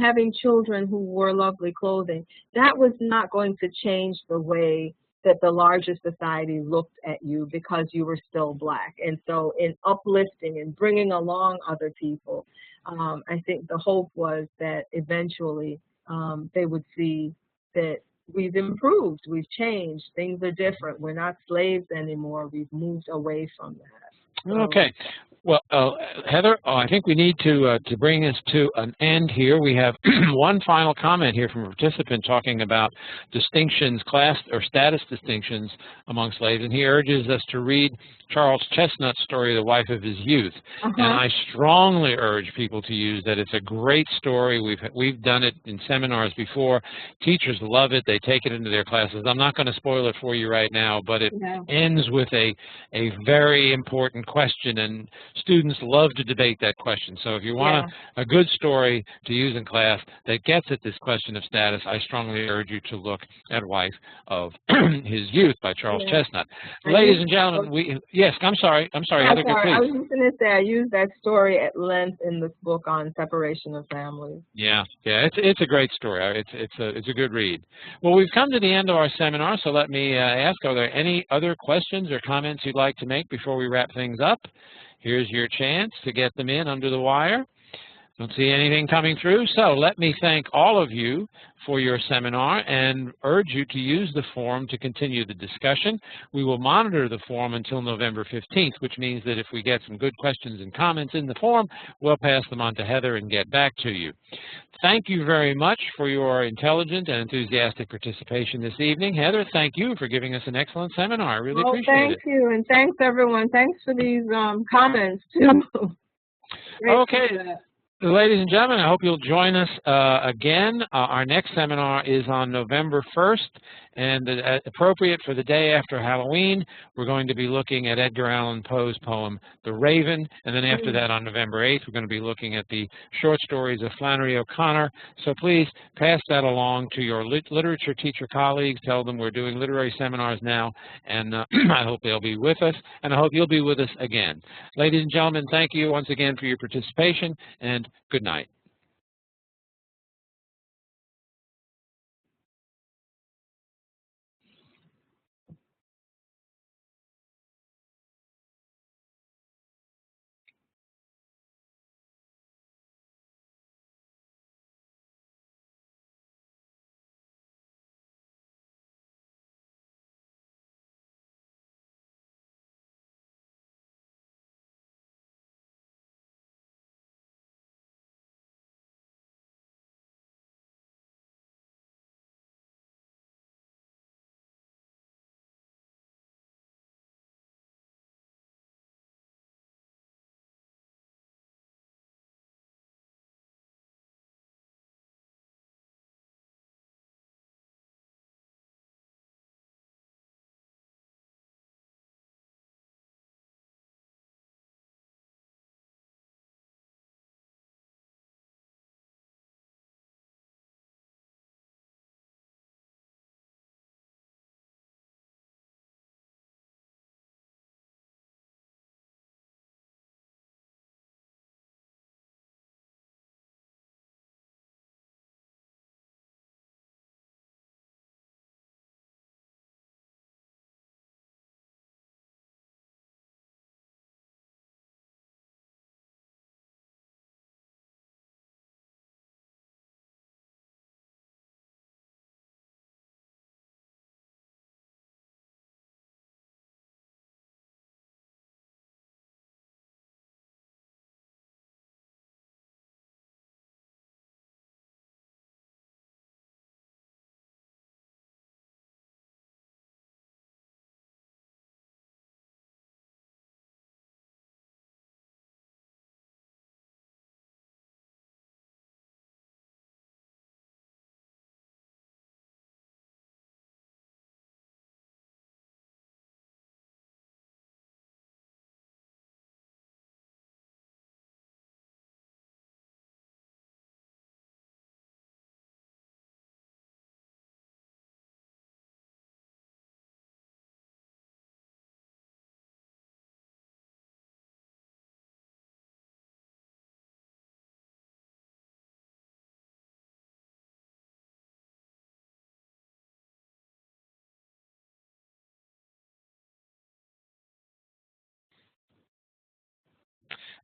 having children who wore lovely clothing, that was not going to change the way that the larger society looked at you because you were still Black. And so in uplifting and bringing along other people, I think the hope was that eventually they would see that we've improved, we've changed, things are different, we're not slaves anymore, we've moved away from that.
Okay. Well, Heather, I think we need to bring this to an end here. We have one final comment here from a participant talking about distinctions, class or status distinctions among slaves, and he urges us to read Charles Chestnut's story, The Wife of His Youth. And I strongly urge people to use that. It's a great story. We've done it in seminars before. Teachers love it. They take it into their classes. I'm not going to spoil it for you right now, but it ends with a very important question, and students love to debate that question. So if you want a good story to use in class that gets at this question of status, I strongly urge you to look at Wife of His Youth by Charles Chestnut. Ladies and gentlemen, yes, I'm sorry, Heather, please.
I was just going to say, I used that story at length in this book on separation of families.
Yeah, it's a great story. It's a good read. Well, we've come to the end of our seminar, so let me ask, are there any other questions or comments you'd like to make before we wrap things up? Here's your chance to get them in under the wire. Don't see anything coming through, so let me thank all of you for your seminar and urge you to use the forum to continue the discussion. We will monitor the forum until November 15th, which means that if we get some good questions and comments in the forum, we'll pass them on to Heather and get back to you. Thank you very much for your intelligent and enthusiastic participation this evening. Heather, thank you for giving us an excellent seminar. I really appreciate it.
Thank you, and thanks everyone. Thanks for these comments too.
Okay. Ladies and gentlemen, I hope you'll join us again. Our next seminar is on November 1st, and appropriate for the day after Halloween, we're going to be looking at Edgar Allan Poe's poem, The Raven, and then after that on November 8th, we're going to be looking at the short stories of Flannery O'Connor. So please pass that along to your literature teacher colleagues. Tell them we're doing literary seminars now, and I hope they'll be with us, and I hope you'll be with us again. Ladies and gentlemen, thank you once again for your participation, and good night.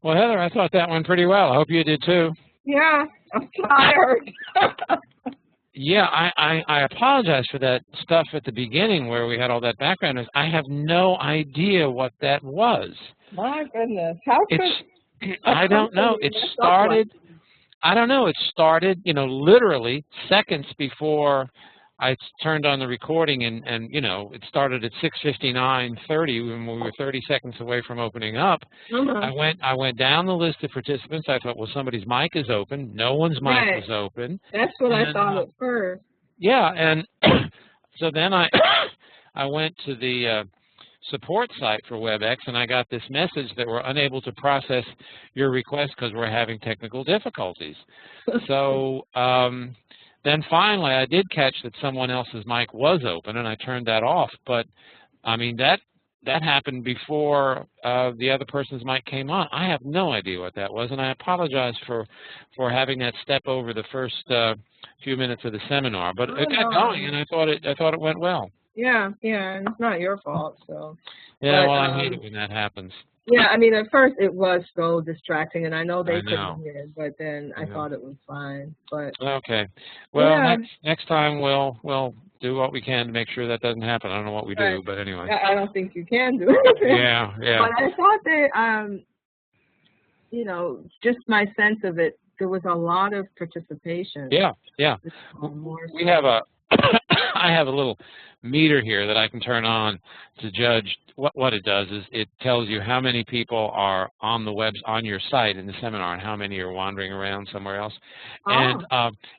Well, Heather, I thought that went pretty well. I hope you did too.
Yeah, I'm tired.
Yeah, I apologize for that stuff at the beginning where we had all that background. I have no idea what that was.
My goodness. How could...
I don't know. It started, you know, literally seconds before I turned on the recording, and you know, it started at 6:59:30 when we were 30 seconds away from opening up. I went down the list of participants. I thought, well, somebody's mic is open. No one's mic was open.
That's what I thought at first.
Yeah, and so then I went to the support site for WebEx, and I got this message that we're unable to process your request because we're having technical difficulties. So then finally I did catch that someone else's mic was open, and I turned that off. But, I mean, that happened before the other person's mic came on. I have no idea what that was, and I apologize for having that step over the first few minutes of the seminar. But it got going, and I thought it went well.
Yeah, and it's not your fault, so.
Yeah,
but,
well, I hate it when that happens.
Yeah, I mean, at first it was so distracting, and I know they
I know.
couldn't hear, but then I thought it was fine. But
okay, well,
yeah.
next time we'll do what we can to make sure that doesn't happen. I don't know what we do, but anyway.
I don't think you can do anything.
Yeah.
But I thought that, you know, just my sense of it, there was a lot of participation.
Yeah. We have I have a little meter here that I can turn on to judge. What it does is it tells you how many people are on the webs on your site in the seminar and how many are wandering around somewhere else. Oh. And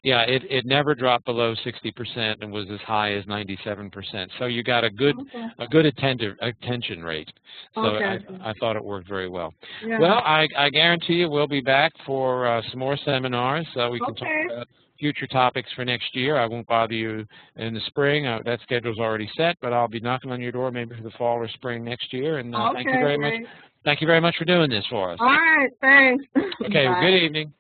yeah, it never dropped below 60% and was as high as 97%. So you got a good attention rate. So I thought it worked very well. Yeah. Well, I guarantee you we'll be back for some more seminars so we can talk about future topics for next year. I won't bother you in the spring. That schedule's already set, but I'll be knocking on your door maybe for the fall or spring next year. And thank you very much. Thank you very much for doing this for us.
All right, thanks.
Okay, well, good evening.